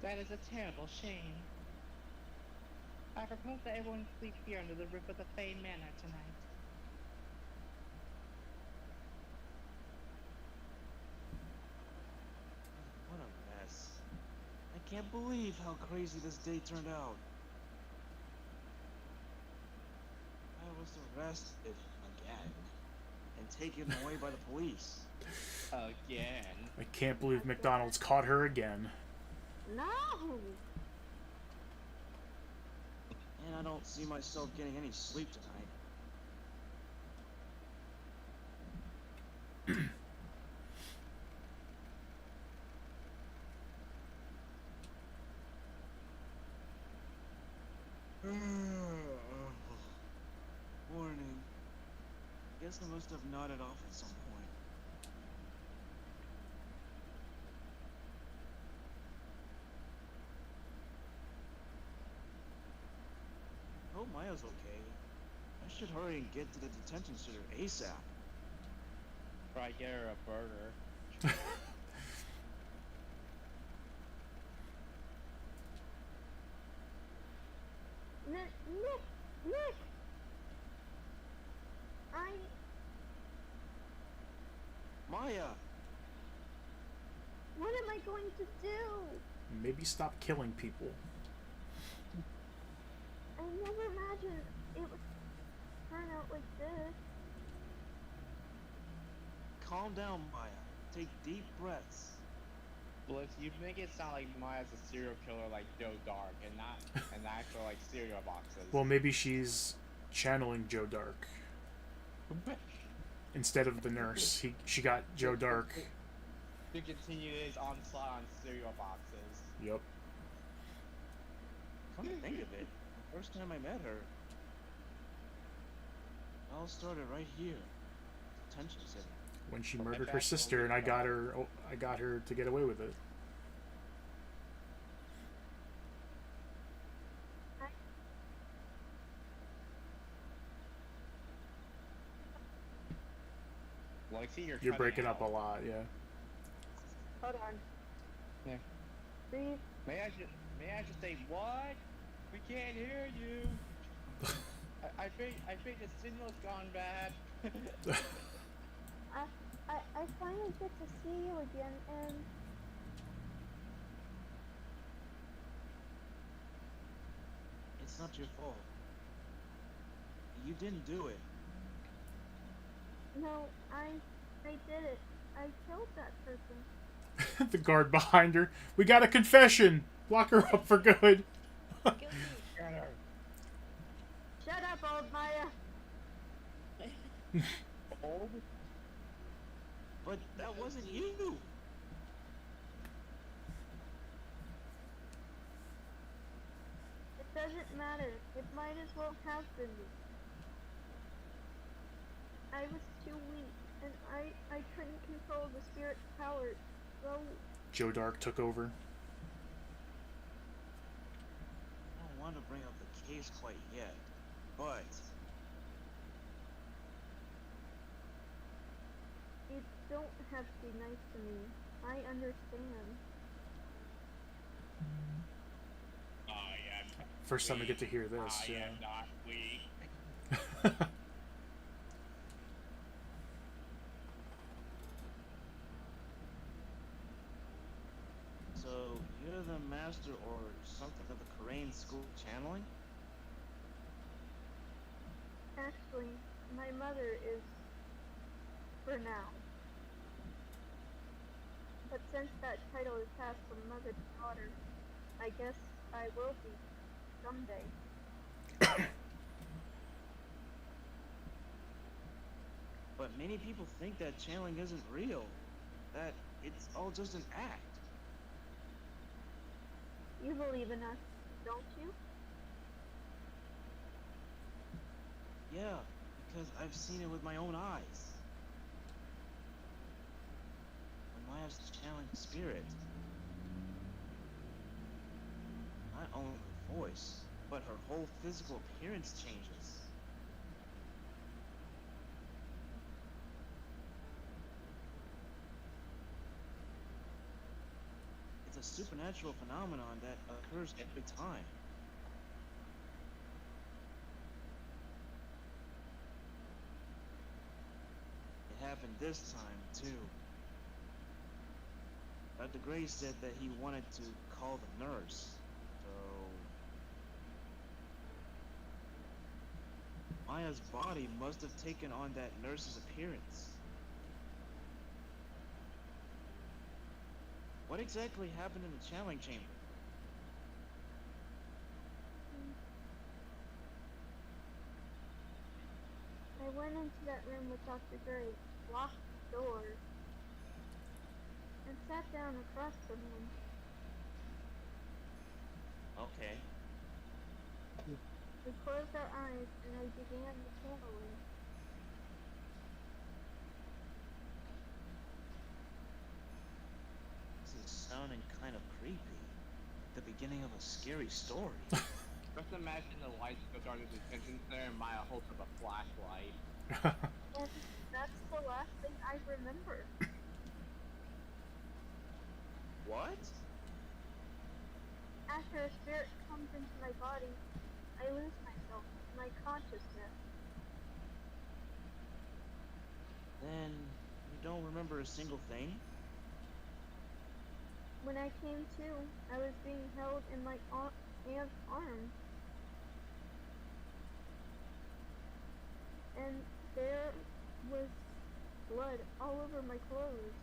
That is a terrible shame. I propose that everyone sleep here under the roof of the Fey Manor tonight. What a mess. I can't believe how crazy this day turned out. I was arrested again and taken away by the police. Again. I can't believe McDonald's caught her again. No! And I don't see myself getting any sleep tonight. Warning. Guess I must have nodded off at some point. Hope Maya's okay. I should hurry and get to the detention center ASAP. Try get her a burger. Nick! Maya! What am I going to do? Maybe stop killing people. I never imagined it would turn out like this. Calm down, Maya. Take deep breaths. Bliss, you make it sound like Maya's a serial killer like Joe Dark and not an actual like cereal boxes. Well, maybe she's channeling Joe Dark. Instead of the nurse, she got Joe Dark. To continue his onslaught on cereal boxes. Yep. Come to think of it, the first time I met her, it all started right here. Detention center. When she murdered her sister, and I got her to get away with it. Lexi, You're breaking up a lot, yeah. Hold on. Yeah. Breathe. May I just say what? We can't hear you. I think the signal's gone bad. I finally get to see you again, and It's not your fault. You didn't do it. no, I did it. I killed that person. The guard behind her. We got a confession. Lock her up for good. Shut up, old Maya. Old? But that wasn't you. It doesn't matter. It might as well have been me. I was too weak, and I couldn't control the spirit's power, so Joe Dark took over. I don't want to bring up the case quite yet, but You don't have to be nice to me. I understand. I am First time I get to hear this. I Yeah. am not weak. So, you're the master or something of the Korean school channeling? Actually, my mother is for now. But since that title is passed from mother to daughter, I guess I will be someday. But many people think that channeling isn't real. That it's all just an act. You believe in us, don't you? Yeah, because I've seen it with my own eyes. When Maya's channeling spirit, not only her voice, but her whole physical appearance changes. It's a supernatural phenomenon that occurs every time. It happened this time, too. Dr. Gray said that he wanted to call the nurse, so... Maya's body must have taken on that nurse's appearance. What exactly happened in the channeling chamber? I went into that room with Dr. Gray, locked the door, and sat down across from him. Okay. We closed our eyes and I began the channeling. This is sounding kind of creepy. The beginning of a scary story. Just imagine the lights go dark at the entrance there and Maya holds up a flashlight. And that's the last thing I remember. What? After a spirit comes into my body, I lose myself, my consciousness. Then you don't remember a single thing? When I came to, I was being held in my aunt's arms. And there was blood all over my clothes.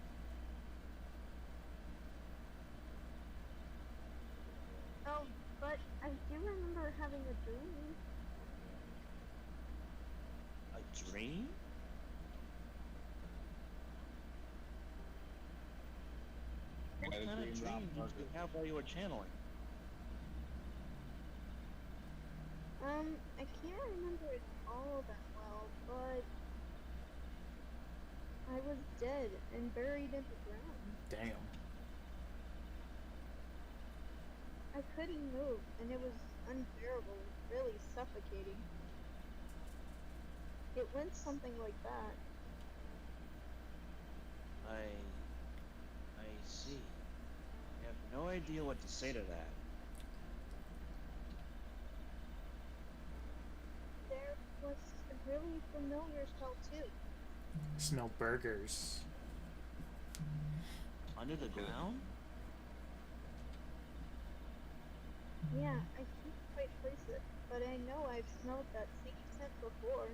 Oh, but I do remember having a dream. A dream? What kind of dream did you have while you were channeling? I can't remember it all that well, but I was dead and buried in the ground. Damn. I couldn't move, and it was unbearable, really suffocating. It went something like that. I see. I have no idea what to say to that. There was a really familiar smell too. Smell burgers. Under the ground? Yeah, I can't quite place it, but I know I've smelled that same scent before.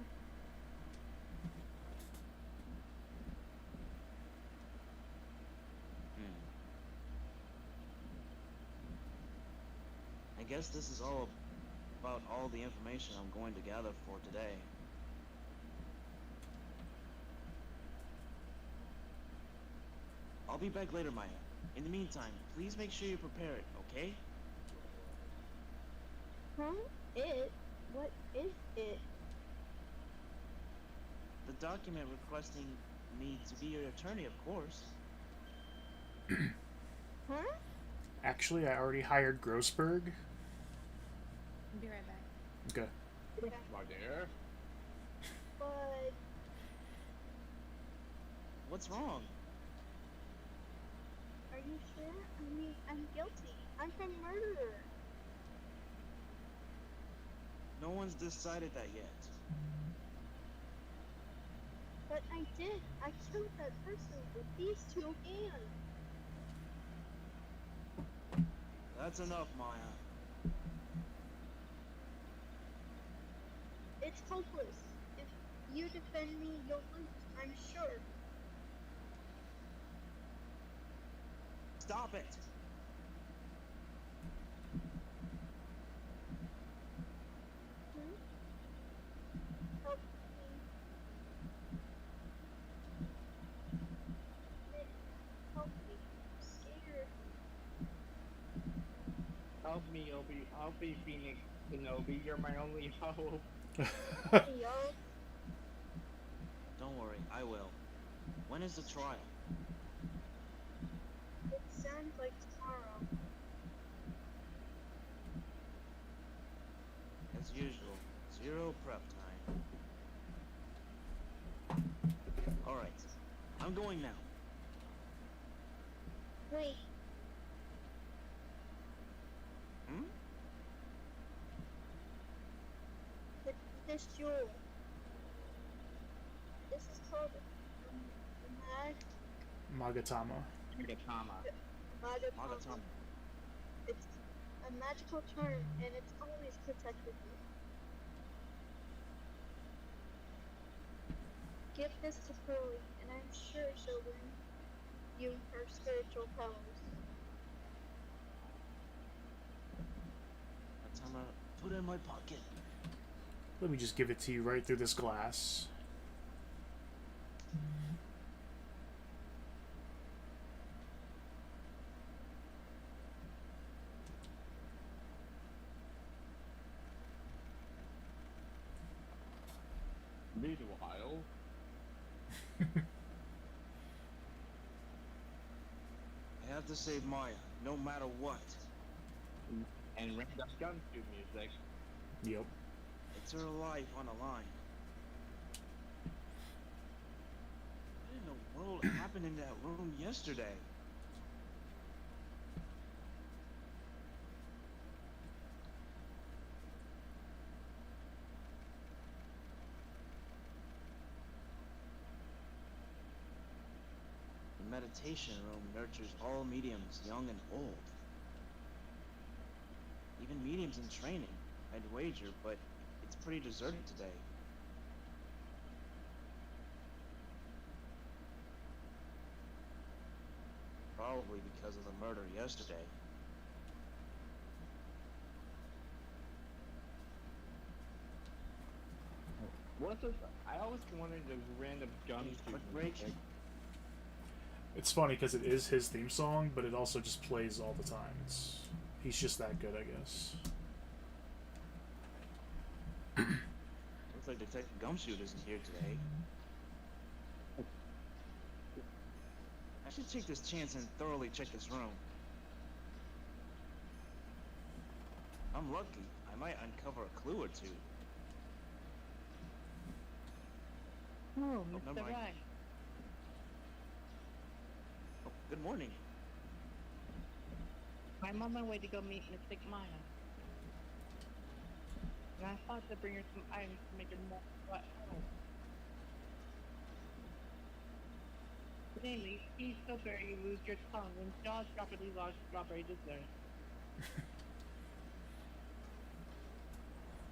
I guess this is all about all the information I'm going to gather for today. I'll be back later, Maya. In the meantime, please make sure you prepare it, okay? Huh? It? What is it? The document requesting me to be your attorney, of course. Huh? Actually, I already hired Grossberg. I'll be right back. Okay. My dear. But What's wrong? Are you sure? I mean, I'm guilty. I'm a murderer. No one's decided that yet. But I did. I killed that person with these two hands. That's enough, Maya. It's hopeless. If you defend me, you'll lose. I'm sure. Stop it! Hmm? Help me. Help me. I'm scared. Help me, Obi. I'll be Phoenix Kenobi. You're my only hope. Hey, y'all. Don't worry, I will. When is the trial? It sounds like tomorrow. As usual, zero prep time. Alright, I'm going now. Wait. Hmm? This jewel. This is called Magatama. Nagatama. Magatama. It's a magical term, and it's always protected me. Give this to Pearly, and I'm sure she'll learn you her spiritual powers. Magatama, put it in my pocket. Let me just give it to you right through this glass. Meanwhile, I have to save Maya, no matter what. And random gumshoe music. Yep. It's her life on the line. What in the world happened in that room yesterday? The meditation room nurtures all mediums, young and old. Even mediums in training, I'd wager, but it's pretty deserted today. Probably because of the murder yesterday. What's this? I always wanted the random gumshoe Quick break. music. It's funny because it is his theme song, but it also just plays all the time. He's just that good, I guess. Looks like Detective Gumshoe isn't here today. I should take this chance and thoroughly check this room. I'm lucky. I might uncover a clue or two. Oh, never Mr. mind. Right. Oh, good morning. I'm on my way to go meet Mystic Maya. And I thought to bring her some items to make her more at home. Namely, eat so very you lose your tongue and jaws properly lodged strawberry dessert.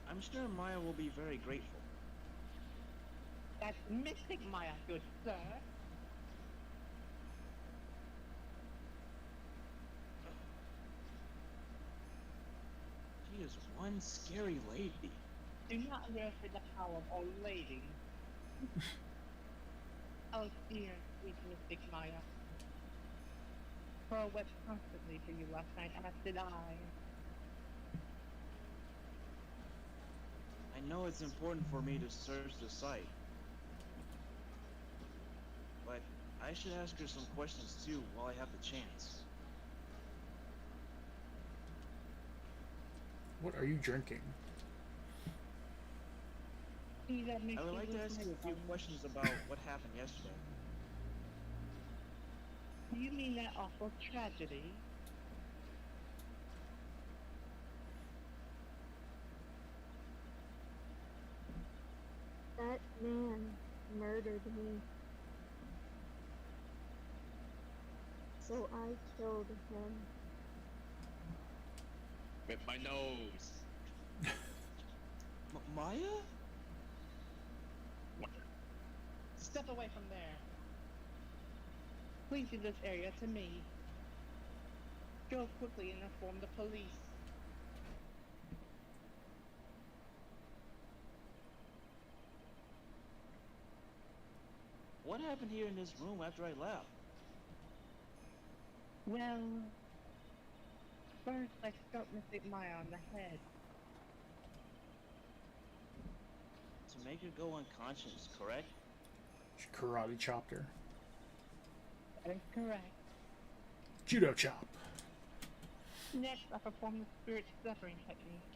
I'm sure Maya will be very grateful. That's Mystic Maya, good sir. She is one scary lady. Do not underestimate the power of old lady. Oh dear, sweet Mystic Maya. Pearl wept constantly for you last night, as did I. I know it's important for me to search the site. But I should ask her some questions too while I have the chance. What are you drinking? See that I would like to ask you a few questions about what happened yesterday. Do you mean that awful tragedy? That man murdered me. So I killed him. With my nose. Maya? Step away from there. Please leave this area to me. Go quickly and inform the police. What happened here in this room after I left? Well, first I struck Mystic Maya on the head. To make her go unconscious, correct? She karate chopped her. That is correct. Judo chop. Next, I performed the spirit severing technique.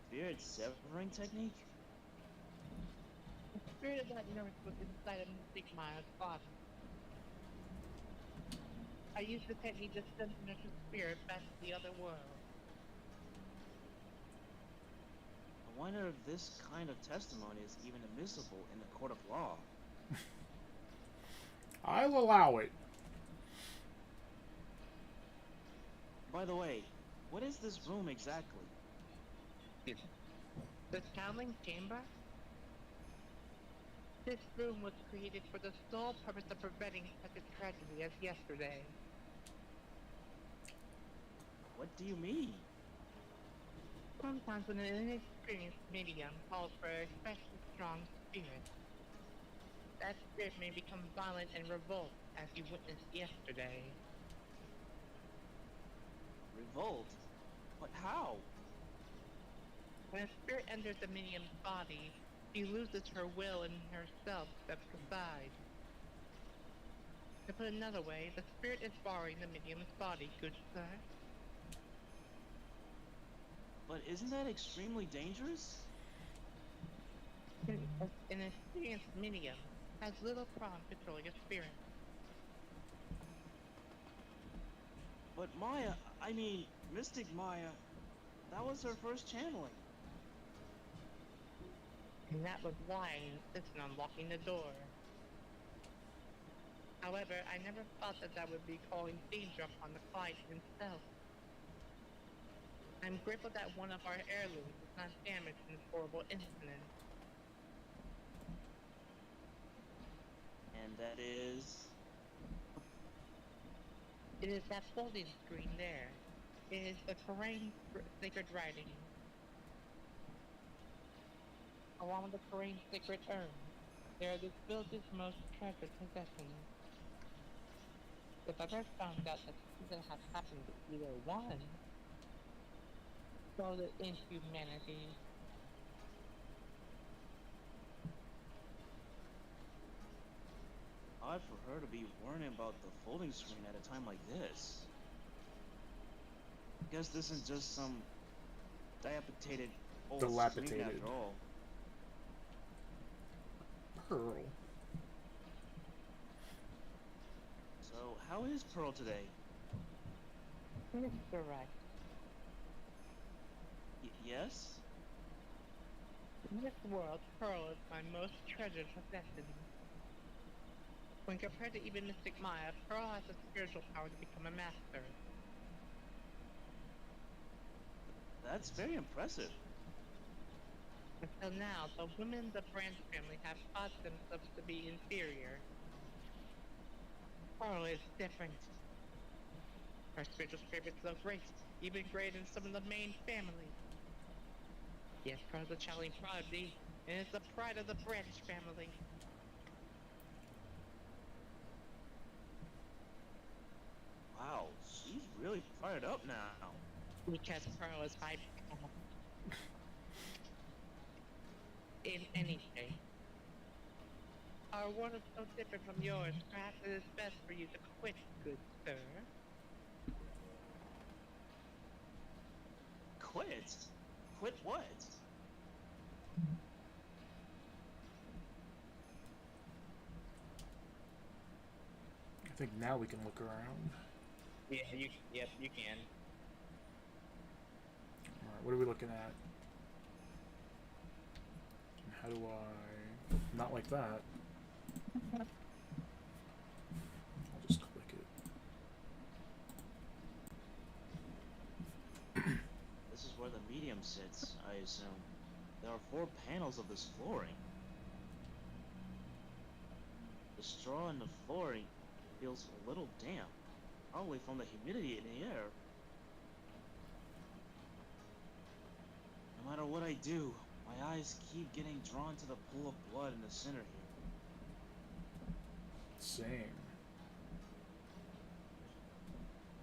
Spirit severing technique? The spirit of that nurse was inside of Mystic Maya's body. I used the technique to send the nurse's spirit back to the other world. I wonder if this kind of testimony is even admissible in the court of law. I'll allow it. By the way, what is this room exactly? The Channeling Chamber? This room was created for the sole purpose of preventing such a tragedy as yesterday. What do you mean? Sometimes when an inexperienced medium calls for an especially strong spirit, that spirit may become violent and revolt, as you witnessed yesterday. Revolt? But how? When a spirit enters the medium's body, she loses her will and herself steps aside. To put another way, the spirit is borrowing the medium's body, good sir. But isn't that extremely dangerous? An experienced medium has little problem controlling a spirit. But Maya, I mean, Mystic Maya, that was her first channeling. And that was why I insisted on locking the door. However, I never thought that that would be calling danger upon the client himself. I'm grateful that one of our heirlooms was not damaged in this horrible incident. And that is... It is that folding screen there. It is the Korean sacred writing. Along with the Korean sacred urn, they are this village's most treasured possessions. If I ever found out that something had happened to either one, so the inhumanity. Odd for her to be worrying about the folding screen at a time like this. I guess this is just some dilapidated old screen Dilapidated. after all. Pearl. So, how is Pearl today? Mr. Right. Yes? In this world, Pearl is my most treasured possession. When compared to even Mystic Maya, Pearl has the spiritual power to become a master. That's very impressive. Until now, the women of the Branch family have thought themselves to be inferior. Pearl is different. Her spiritual spirit is so great, even greater than some of the main family. Yes, Pearl is a channeling prodigy, and it's the pride of the Branch family. Wow, she's really fired up now. Because Pearl is my pal. In any case, our world is so different from yours, perhaps it is best for you to quit, good sir. Quit? Quit what? think now we can look around. Yeah, yes, you can. Alright, what are we looking at? And how do I... Not like that. I'll just click it. This is where the medium sits, I assume. There are 4 panels of this flooring. The straw in the flooring feels a little damp, probably from the humidity in the air. No matter what I do, my eyes keep getting drawn to the pool of blood in the center here. Same.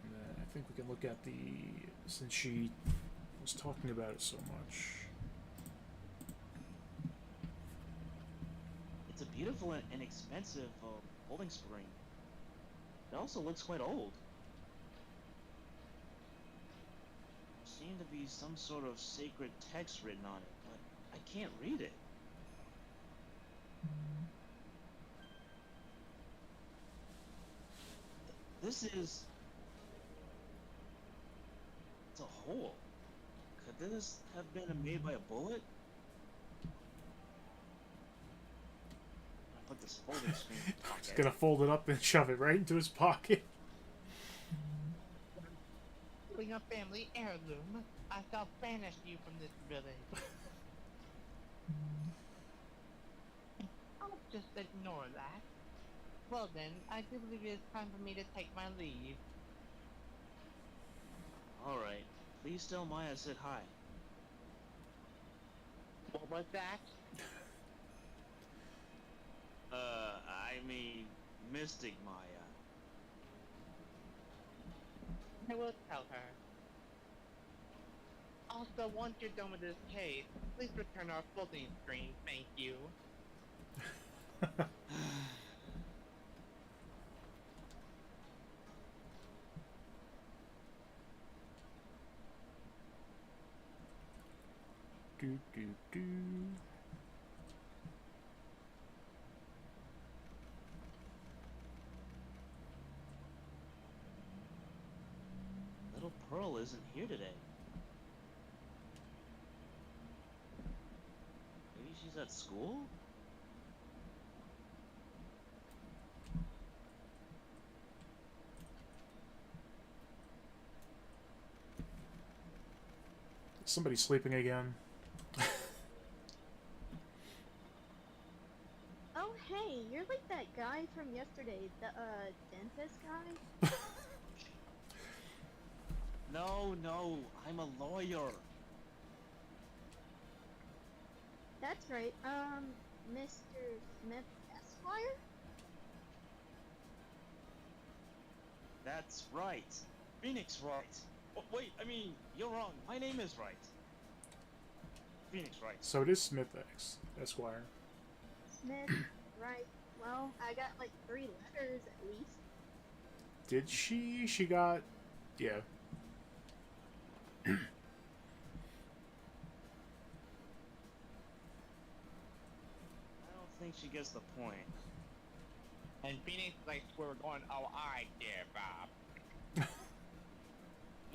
And then I think we can look at the... Since she was talking about it so much. It's a beautiful and inexpensive holding spring. It also looks quite old. There seemed to be some sort of sacred text written on it, but I can't read it. This is... It's a hole. Could this have been made by a bullet? I put this folding screen in my He's pocket. gonna fold it up and shove it right into his pocket. Being a family heirloom, I shall banish you from this village. I'll just ignore that. Well then, I do believe it is time for me to take my leave. Alright, please tell Maya I said hi. What was that? I mean, Mystic Maya. I will tell her. Also, once you're done with this case, please return our folding screen, thank you. Do do do. Little Pearl isn't here today. Maybe she's at school? Somebody's sleeping again. Oh, hey, you're like that guy from yesterday, the, dentist guy? No, I'm a lawyer. That's right, Mr. Smith Esquire? That's right. Phoenix Wright. Oh, wait, I mean, you're wrong. My name is Wright. Phoenix Wright. So it is Smith Esquire. Smith, right. Well, I got like 3 letters at least. Did she? She got... Yeah. I don't think she gets the point. And Phoenix like where we're going. Oh, I give up.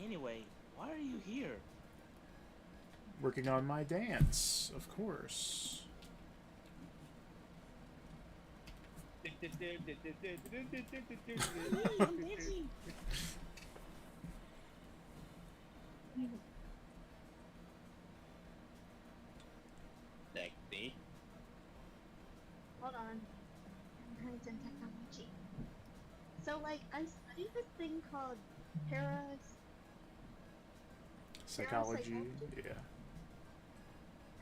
Anyway, why are you here? Working on my dance, of course. I'm dancing. Sexy. Hold on. Science and technology. So, like, I studied this thing called Psychology, Parapsychology? yeah.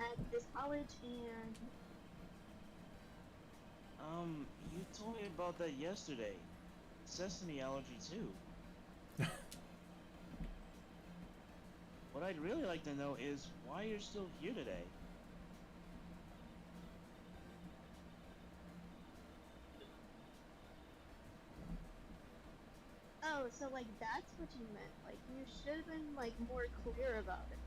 at this college, and You told me about that yesterday. Sesame allergy too. What I'd really like to know is why you're still here today. oh, so like that's what you meant. Like you should have been like more clear about it.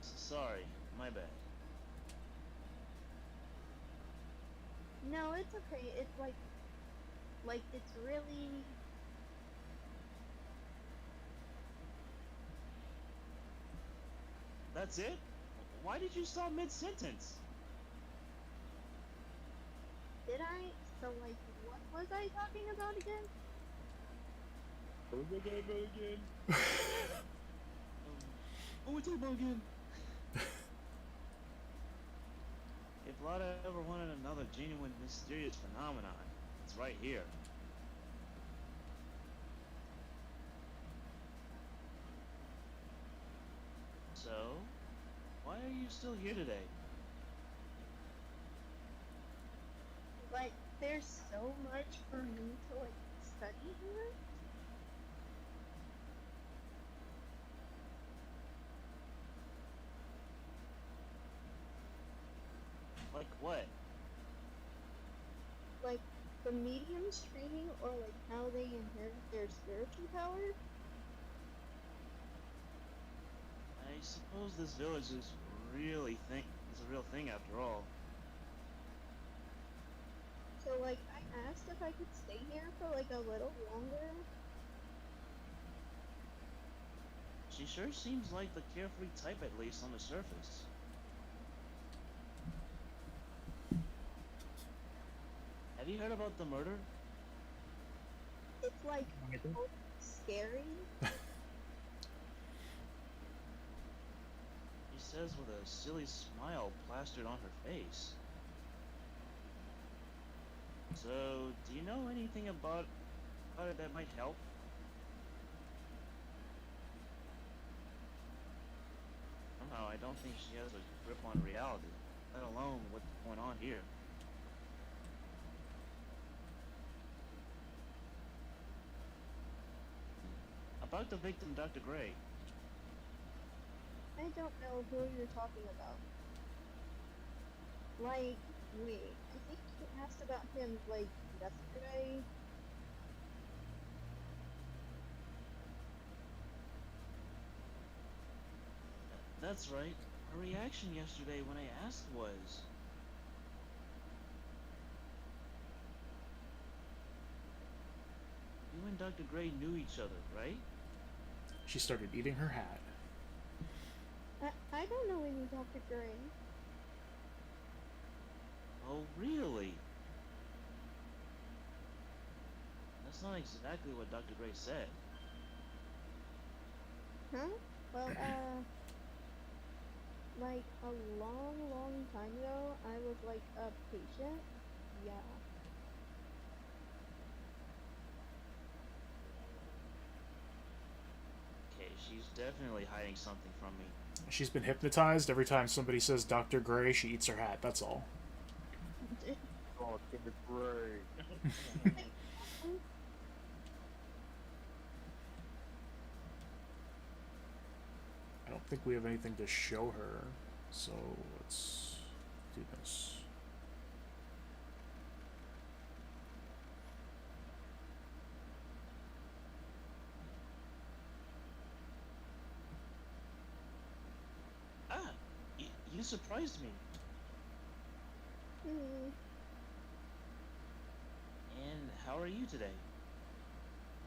Sorry, my bad. No, it's okay. It's like it's really. That's it? Why did you stop mid-sentence? Did I? So like, what was I talking about again? What we talking about again? If Lada ever wanted another genuine mysterious phenomenon, it's right here. So, why are you still here today? Like, there's so much for me to like study here. Like what? Like the medium's training, or like how they inherit their spiritual power. I suppose this village is a real thing after all. So like, I asked if I could stay here for like a little longer. She sure seems like the carefree type, at least on the surface. Have you heard about the murder? It's like scary. She says with a silly smile plastered on her face. So, do you know anything about it that might help? Somehow, I don't think she has a grip on reality, let alone what's going on here. About the victim, Dr. Gray. I don't know who you're talking about. Like, wait, I think you asked about him like yesterday. That's right. Her reaction yesterday when I asked was... You and Dr. Gray knew each other, right? She started eating her hat. I don't know any Dr. Gray. Oh, really? That's not exactly what Dr. Gray said. Huh? Well, like a long, long time ago, I was like a patient. Yeah. Okay, she's definitely hiding something from me. She's been hypnotized. Every time somebody says Dr. Gray, she eats her hat. That's all. Oh, Dr. Gray. I don't think we have anything to show her, so let's do this. Ah! You surprised me. Hmm. And how are you today?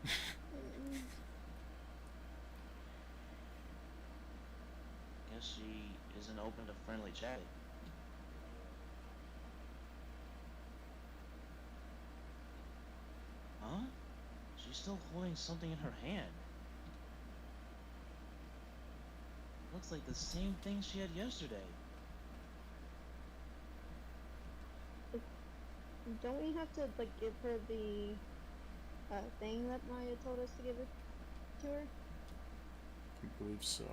Hmm. Guess she isn't open to friendly chatting. Huh? She's still holding something in her hand. Looks like the same thing she had yesterday. Don't we have to like give her the thing that Maya told us to give it to her? I believe so.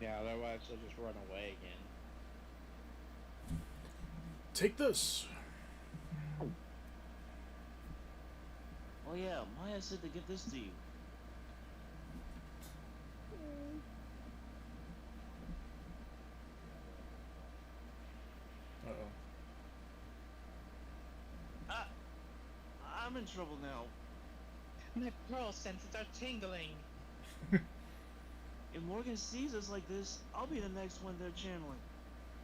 Yeah, otherwise she'll just run away again. Take this. Oh yeah, Maya said to give this to you. Hmm. Uh-oh. Ah! I'm in trouble now. My pearl senses are tingling. If Morgan sees us like this, I'll be the next one they're channeling.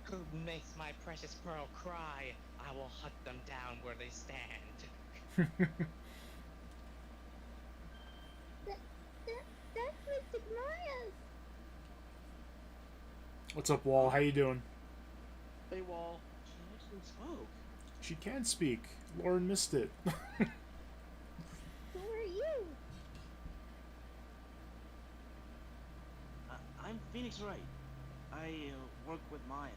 Who makes my precious pearl cry? I will hunt them down where they stand. That's Mystic Maya. What's up, Wall? How you doing? Hey, Wall. She actually spoke. She can speak. Lauren missed it. Who are you? I'm Phoenix Wright. I work with Maya.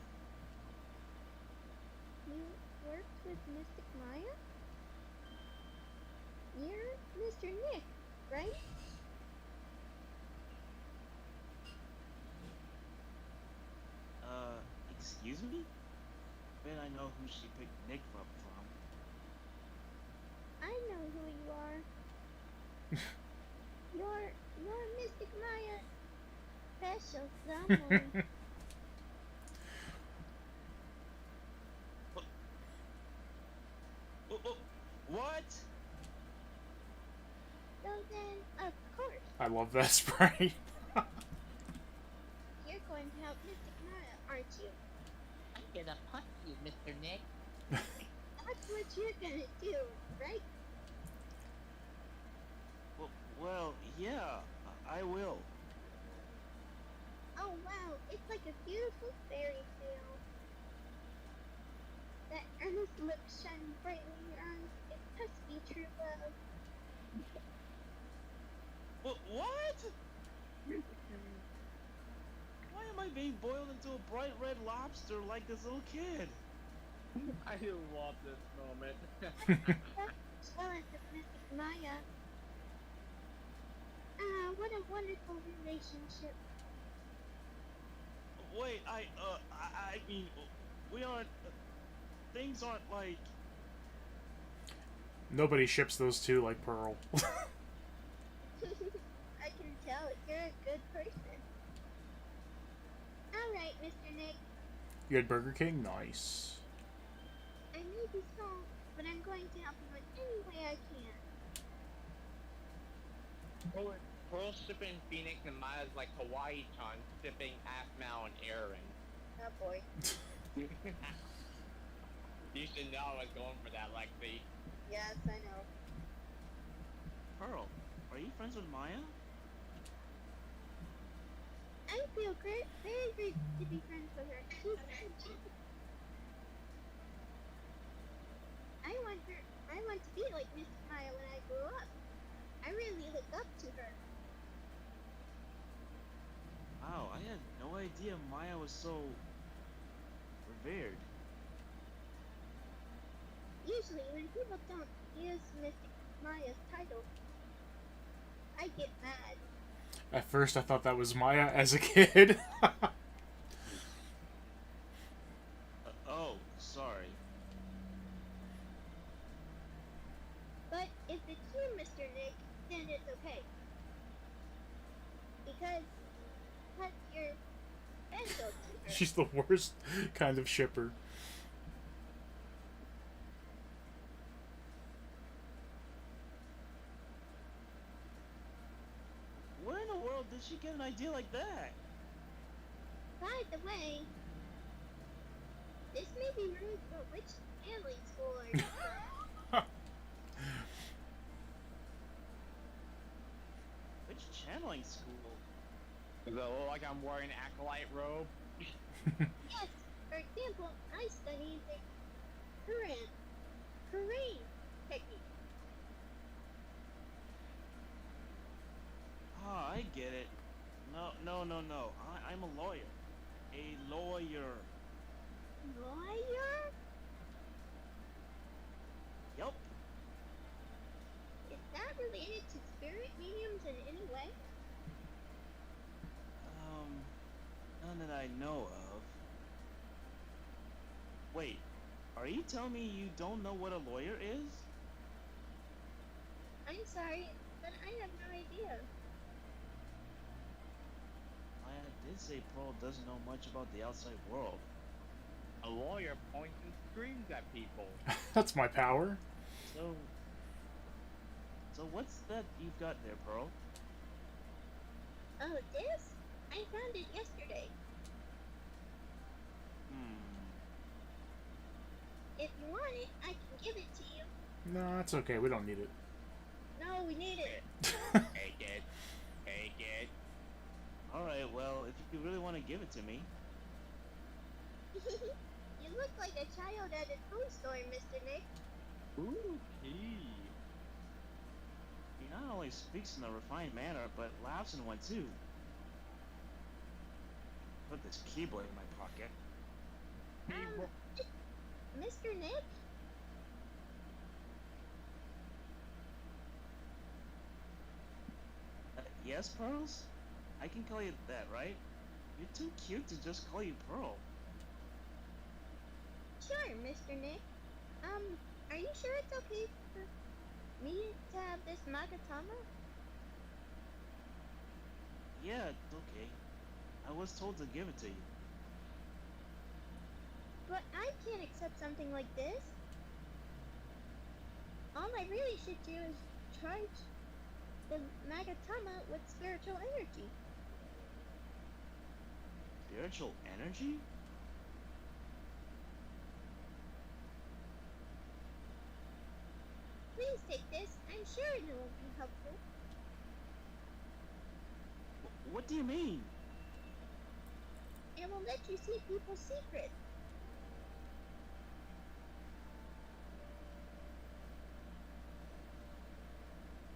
You worked with Mystic Maya? You're Mr. Nick, right? Excuse me? Bet I know who she picked Nick up from. I know who you are. You're Mystic Maya. Special someone. What? So then, of course, I love that sprite. you're going to help Mystic Maya, aren't you? I'm gonna punch you, Mr. Nick. That's what you're gonna do, right? Well, yeah, I will. Oh wow, it's like a beautiful fairy tale. That earnest look shining brightly in your eyes, it must be true love. What? Why am I being boiled into a bright red lobster like this little kid? I love this moment. That's jealous of Mystic Maya. Ah, what a wonderful relationship. Wait, I mean, we aren't. Things aren't like. Nobody ships those two like Pearl. I can tell you're a good person. Alright, Mr. Nick. You had Burger King? Nice. I may be small, but I'm going to help you in any way I can. Pearl shipping Phoenix and Maya's like Hawaii-chan shipping Aphmau and Aaron. Oh boy. You should know I was going for that, Lexi. Yes, I know. Pearl, are you friends with Maya? I feel very great to be friends with her. I want to be like Miss Maya when I grow up. I really look up to her. Wow, I had no idea Maya was so revered. Usually, when people don't use Mystic Maya's title, I get mad. At first, I thought that was Maya as a kid. Oh, sorry. But if it's you, Mr. Nick, then it's okay. Because you're special to her. She's the worst kind of shipper. Where in the world did she get an idea like that? By the way, this may be rude, but which handling school are you from? Which channeling school? Does it look like I'm wearing an acolyte robe? Yes, for example, I study the Korean technique. Ah, I get it. No. I'm a lawyer. A lawyer. Lawyer? Yup. Is that related to spirit mediums in any way? None that I know of. Wait, are you telling me you don't know what a lawyer is? I'm sorry, but I have no idea. Maya did say Pearl doesn't know much about the outside world. A lawyer points and screams at people. That's my power. So what's that you've got there, Pearl? Oh, this? I found it yesterday. If you want it, I can give it to you. No, it's okay. We don't need it. No, we need it. Hey, kid. Hey, kid. Alright, well, if you really want to give it to me. You look like a child at a toy store, Mr. Nick. Ooh. He not only speaks in a refined manner, but laughs in one too. Put this keyboard in my pocket. Mr. Nick? Yes, Pearls? I can call you that, right? You're too cute to just call you Pearl. Sure, Mr. Nick. Are you sure it's okay for me to have this Magatama? Yeah, it's okay. I was told to give it to you. But I can't accept something like this. All I really should do is charge the Magatama with spiritual energy. Spiritual energy? Please take this. I'm sure it will be helpful. What do you mean? It will let you see people's secrets.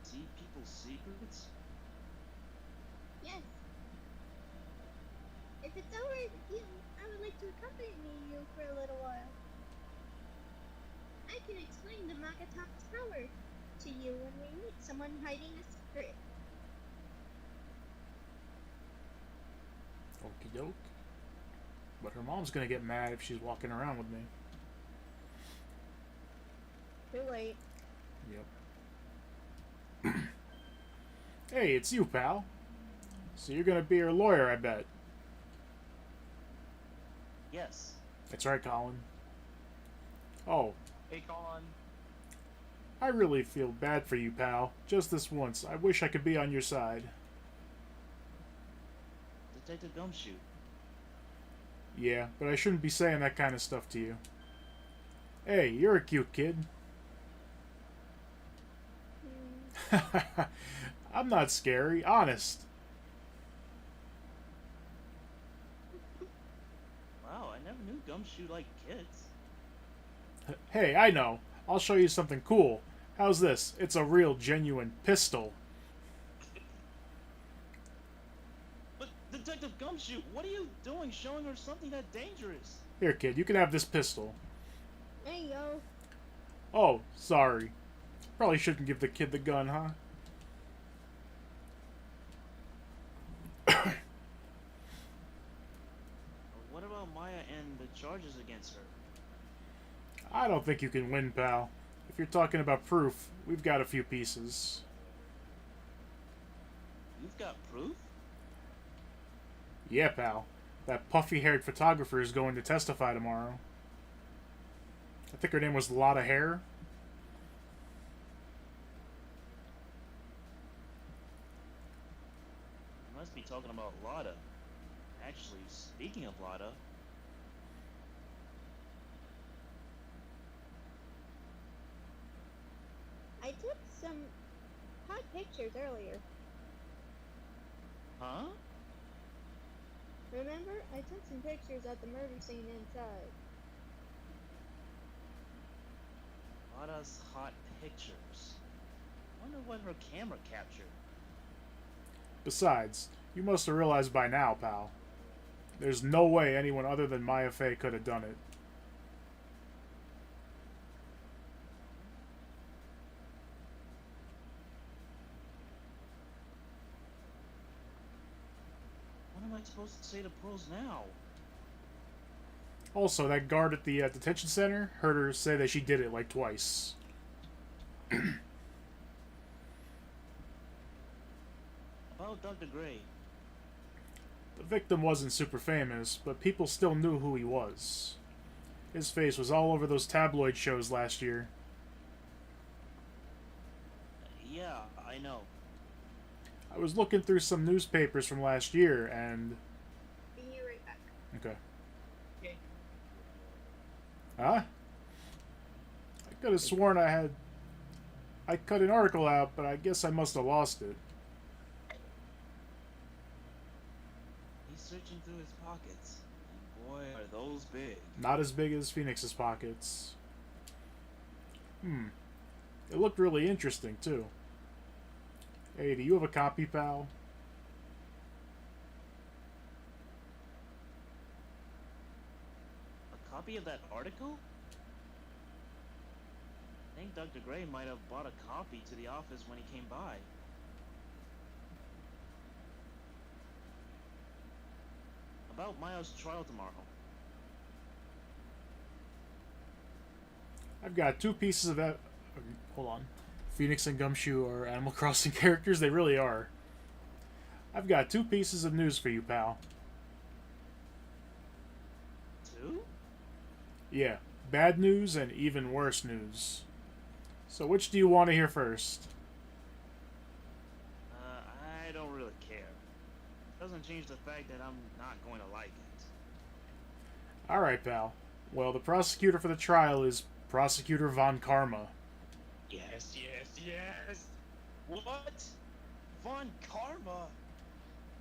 See people's secrets? Yes. If it's alright with you, I would like to accompany you for a little while. I can explain the Magatama's power to you when we meet someone hiding a secret. Okie doke. But her mom's gonna get mad if she's walking around with me. Too late. Yep. Hey, it's you, pal. So you're gonna be her lawyer, I bet. Yes. That's right, Colin. Oh, Hey, Colin. I really feel bad for you, pal. Just this once. I wish I could be on your side. Detective Gumshoe. Yeah, but I shouldn't be saying that kind of stuff to you. Hey, you're a cute kid. I'm not scary, honest. Wow, I never knew Gumshoe liked kids. Hey, I know. I'll show you something cool. How's this? It's a real, genuine pistol. But Detective Gumshoe, what are you doing showing her something that dangerous? Here, kid, you can have this pistol. There you go. Oh, sorry. Probably shouldn't give the kid the gun, huh? What about Maya and the charges against her? I don't think you can win, pal. If you're talking about proof, we've got a few pieces. You've got proof? Yeah, pal. That puffy-haired photographer is going to testify tomorrow. I think her name was Lotta Hair. You must be talking about Lotta. Actually, speaking of Lotta, I took some hot pictures earlier. huh? Remember? I took some pictures at the murder scene inside. Lotta's hot pictures. Wonder what her camera captured. Besides, you must have realized by now, pal. There's no way anyone other than Maya Fey could have done it. What am I supposed to say to Pearls now? Also, that guard at the detention center heard her say that she did it like twice. About Dr. Gray. The victim wasn't super famous, but people still knew who he was. His face was all over those tabloid shows last year. Yeah, I know. I was looking through some newspapers from last year, and... Be right back. Okay. Okay. Huh? Could have sworn I cut an article out, but I guess I must have lost it. He's searching through his pockets. And boy, are those big. Not as big as Phoenix's pockets. It looked really interesting, too. Hey, do you have a copy, pal? A copy of that article? I think Dr. Gray might have bought a copy to the office when he came by. About Miles' trial tomorrow. I've got two pieces of hold on. Phoenix and Gumshoe are Animal Crossing characters. They really are. I've got two pieces of news for you, pal. Two? Yeah, bad news and even worse news. So which do you want to hear first? I don't really care. Doesn't change the fact that I'm not going to like it. Alright, pal. Well, the prosecutor for the trial is Prosecutor Von Karma. Yes, yes, yes. What? Von Karma?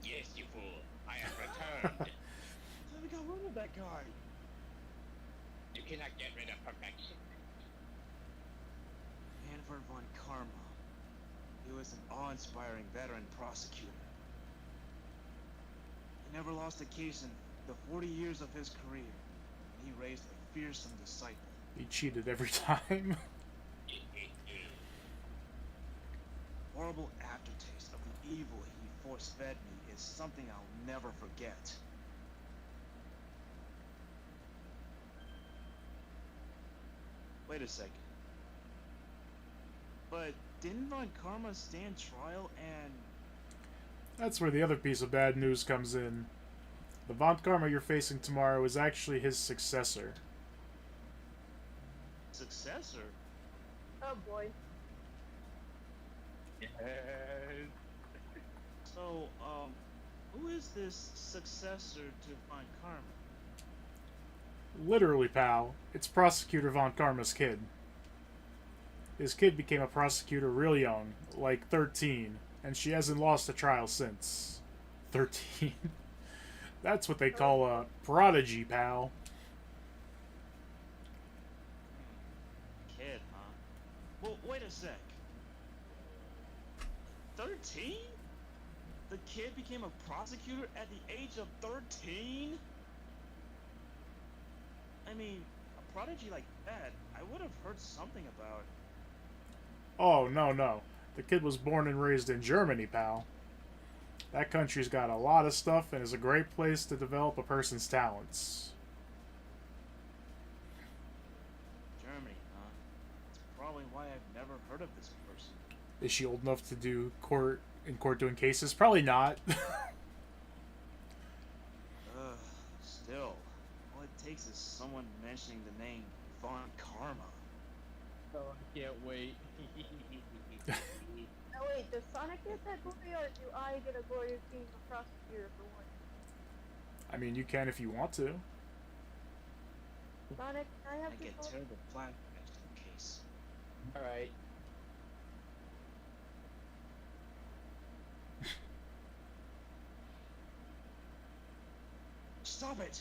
Yes, you fool. I have returned. We got rid of that guy. You cannot get rid of perfection. Manfred Von Karma. He was an awe-inspiring veteran prosecutor. He never lost a case in the 40 years of his career. And he raised a fearsome disciple. He cheated every time. Horrible aftertaste of the evil he force-fed me is something I'll never forget. Wait a second. But didn't Von Karma stand trial and... That's where the other piece of bad news comes in. The Von Karma you're facing tomorrow is actually his successor. Successor? Oh boy. Yes. So, who is this successor to Von Karma? Literally, pal, it's Prosecutor Von Karma's kid. His kid became a prosecutor real young, like 13, and she hasn't lost a trial since. 13. That's what they call a prodigy, pal. Kid, huh? Well, wait a sec. 13? The kid became a prosecutor at the age of 13? I mean, a prodigy like that, I would have heard something about. Oh, no. The kid was born and raised in Germany, pal. That country's got a lot of stuff and is a great place to develop a person's talents. Germany, huh? That's probably why I've never heard of this person. Is she old enough to do court doing cases? Probably not. Still, all it takes is someone mentioning the name Von Karma. Oh, I can't wait. Oh wait, does Sonic get that glory or do I get a glory of being a prosecutor for one? I mean, you can if you want to. Sonic, can I have I this get glory? terrible flashbacks to the case. Alright. Stop it!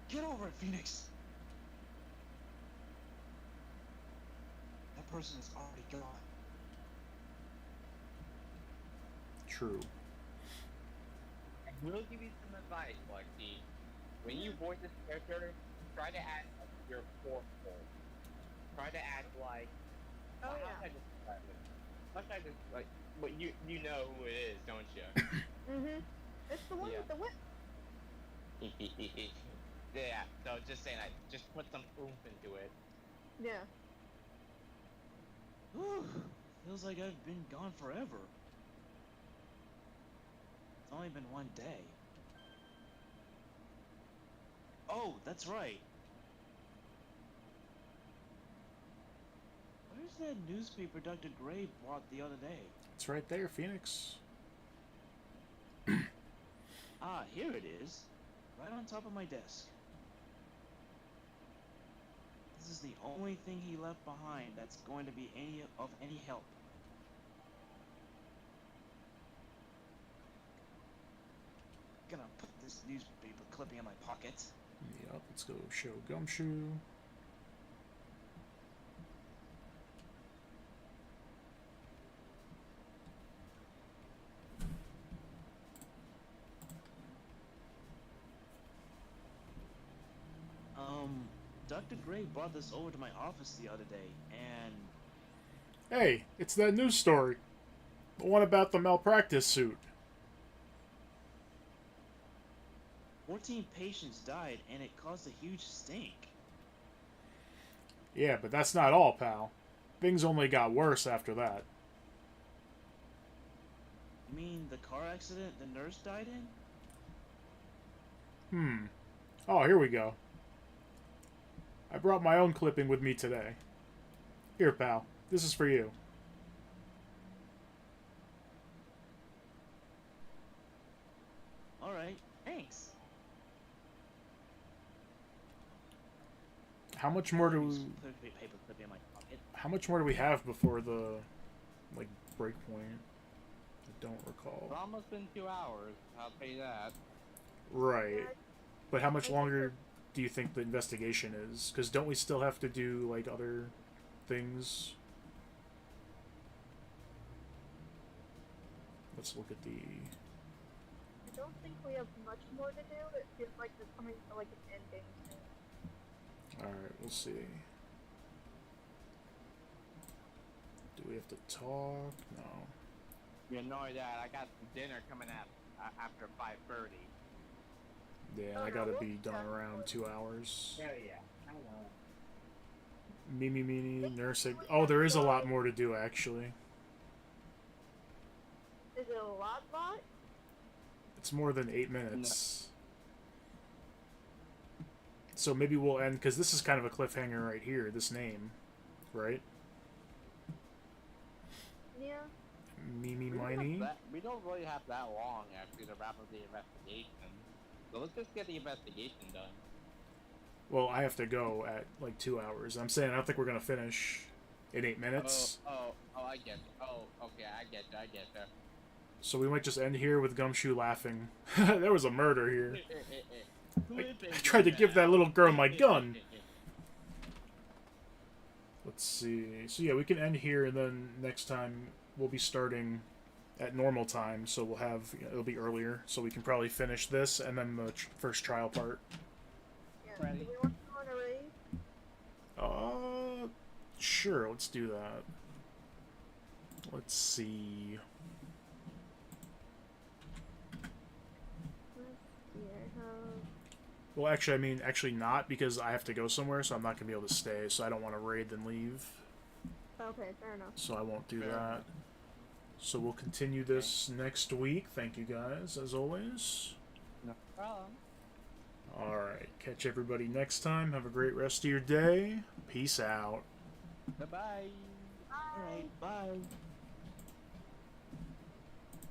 Get over it, Phoenix! That person is already gone. True. I will give you some advice, Lexi. When you voice this character, try to act like you're forceful. Try to act like... Oh how yeah. should I describe it? How should I just, like... But you know who it is, don't you? Mm-hmm. It's the one Yeah. with the whip. Yeah, so just saying, like, just put some oomph into it. Yeah. Whew. Feels like I've been gone forever. It's only been one day. Oh, that's right. Where's that newspaper Dr. Gray bought the other day? It's right there, Phoenix. Ah, here it is. Right on top of my desk. This is the only thing he left behind that's going to be any help. Gonna put this newspaper clipping in my pocket. Yep, let's go show Gumshoe. Dr. Gray brought this over to my office the other day, and Hey, it's that news story. The one about the malpractice suit. 14 patients died, and it caused a huge stink. Yeah, but that's not all, pal. Things only got worse after that. You mean the car accident the nurse died in? Oh, here we go. I brought my own clipping with me today. Here, pal. This is for you. Alright, thanks. How much more do we... Paper clipping in my pocket. How much more do we have before the, like, break point? I don't recall. It's almost been 2 hours. I'll tell you that. Right. But how much longer do you think the investigation is? Because don't we still have to do, like, other things? Let's look at the... I don't think we have much more to do. It feels like we're coming to like an ending soon. Alright, we'll see. Do we have to talk? No. You know that I got some dinner coming up after 5:30. Yeah, I gotta be done around 2 hours. Yeah, I know. Mini, nursing. Oh, there is a lot more to do, actually. Is it a lot? It's more than 8 minutes. So maybe we'll end, because this is kind of a cliffhanger right here, this name. Right? Yeah. Mimi We Miney? don't really have that long, actually, to wrap up the investigation. So let's just get the investigation done. Well, I have to go at like 2 hours. I'm saying I don't think we're gonna finish in 8 minutes. Oh, I get you. Oh, okay, I get you. So we might just end here with Gumshoe laughing. There was a murder here. I tried to give that little girl my gun. Let's see. So yeah, we can end here, and then next time we'll be starting at normal time. So we'll have, it'll be earlier, so we can probably finish this and then the first trial part. Yeah. Ready. Do we want to go on a raid? Sure. Let's do that. Let's see. Well, actually, I mean, actually not, because I have to go somewhere, so I'm not going to be able to stay, so I don't want to raid then leave. Okay, fair enough. So I won't do Fair. that. So we'll continue this next week. Thank you guys, as always. No problem. Alright, catch everybody next time. Have a great rest of your day. Peace out. Bye-bye. Bye. Alright, bye.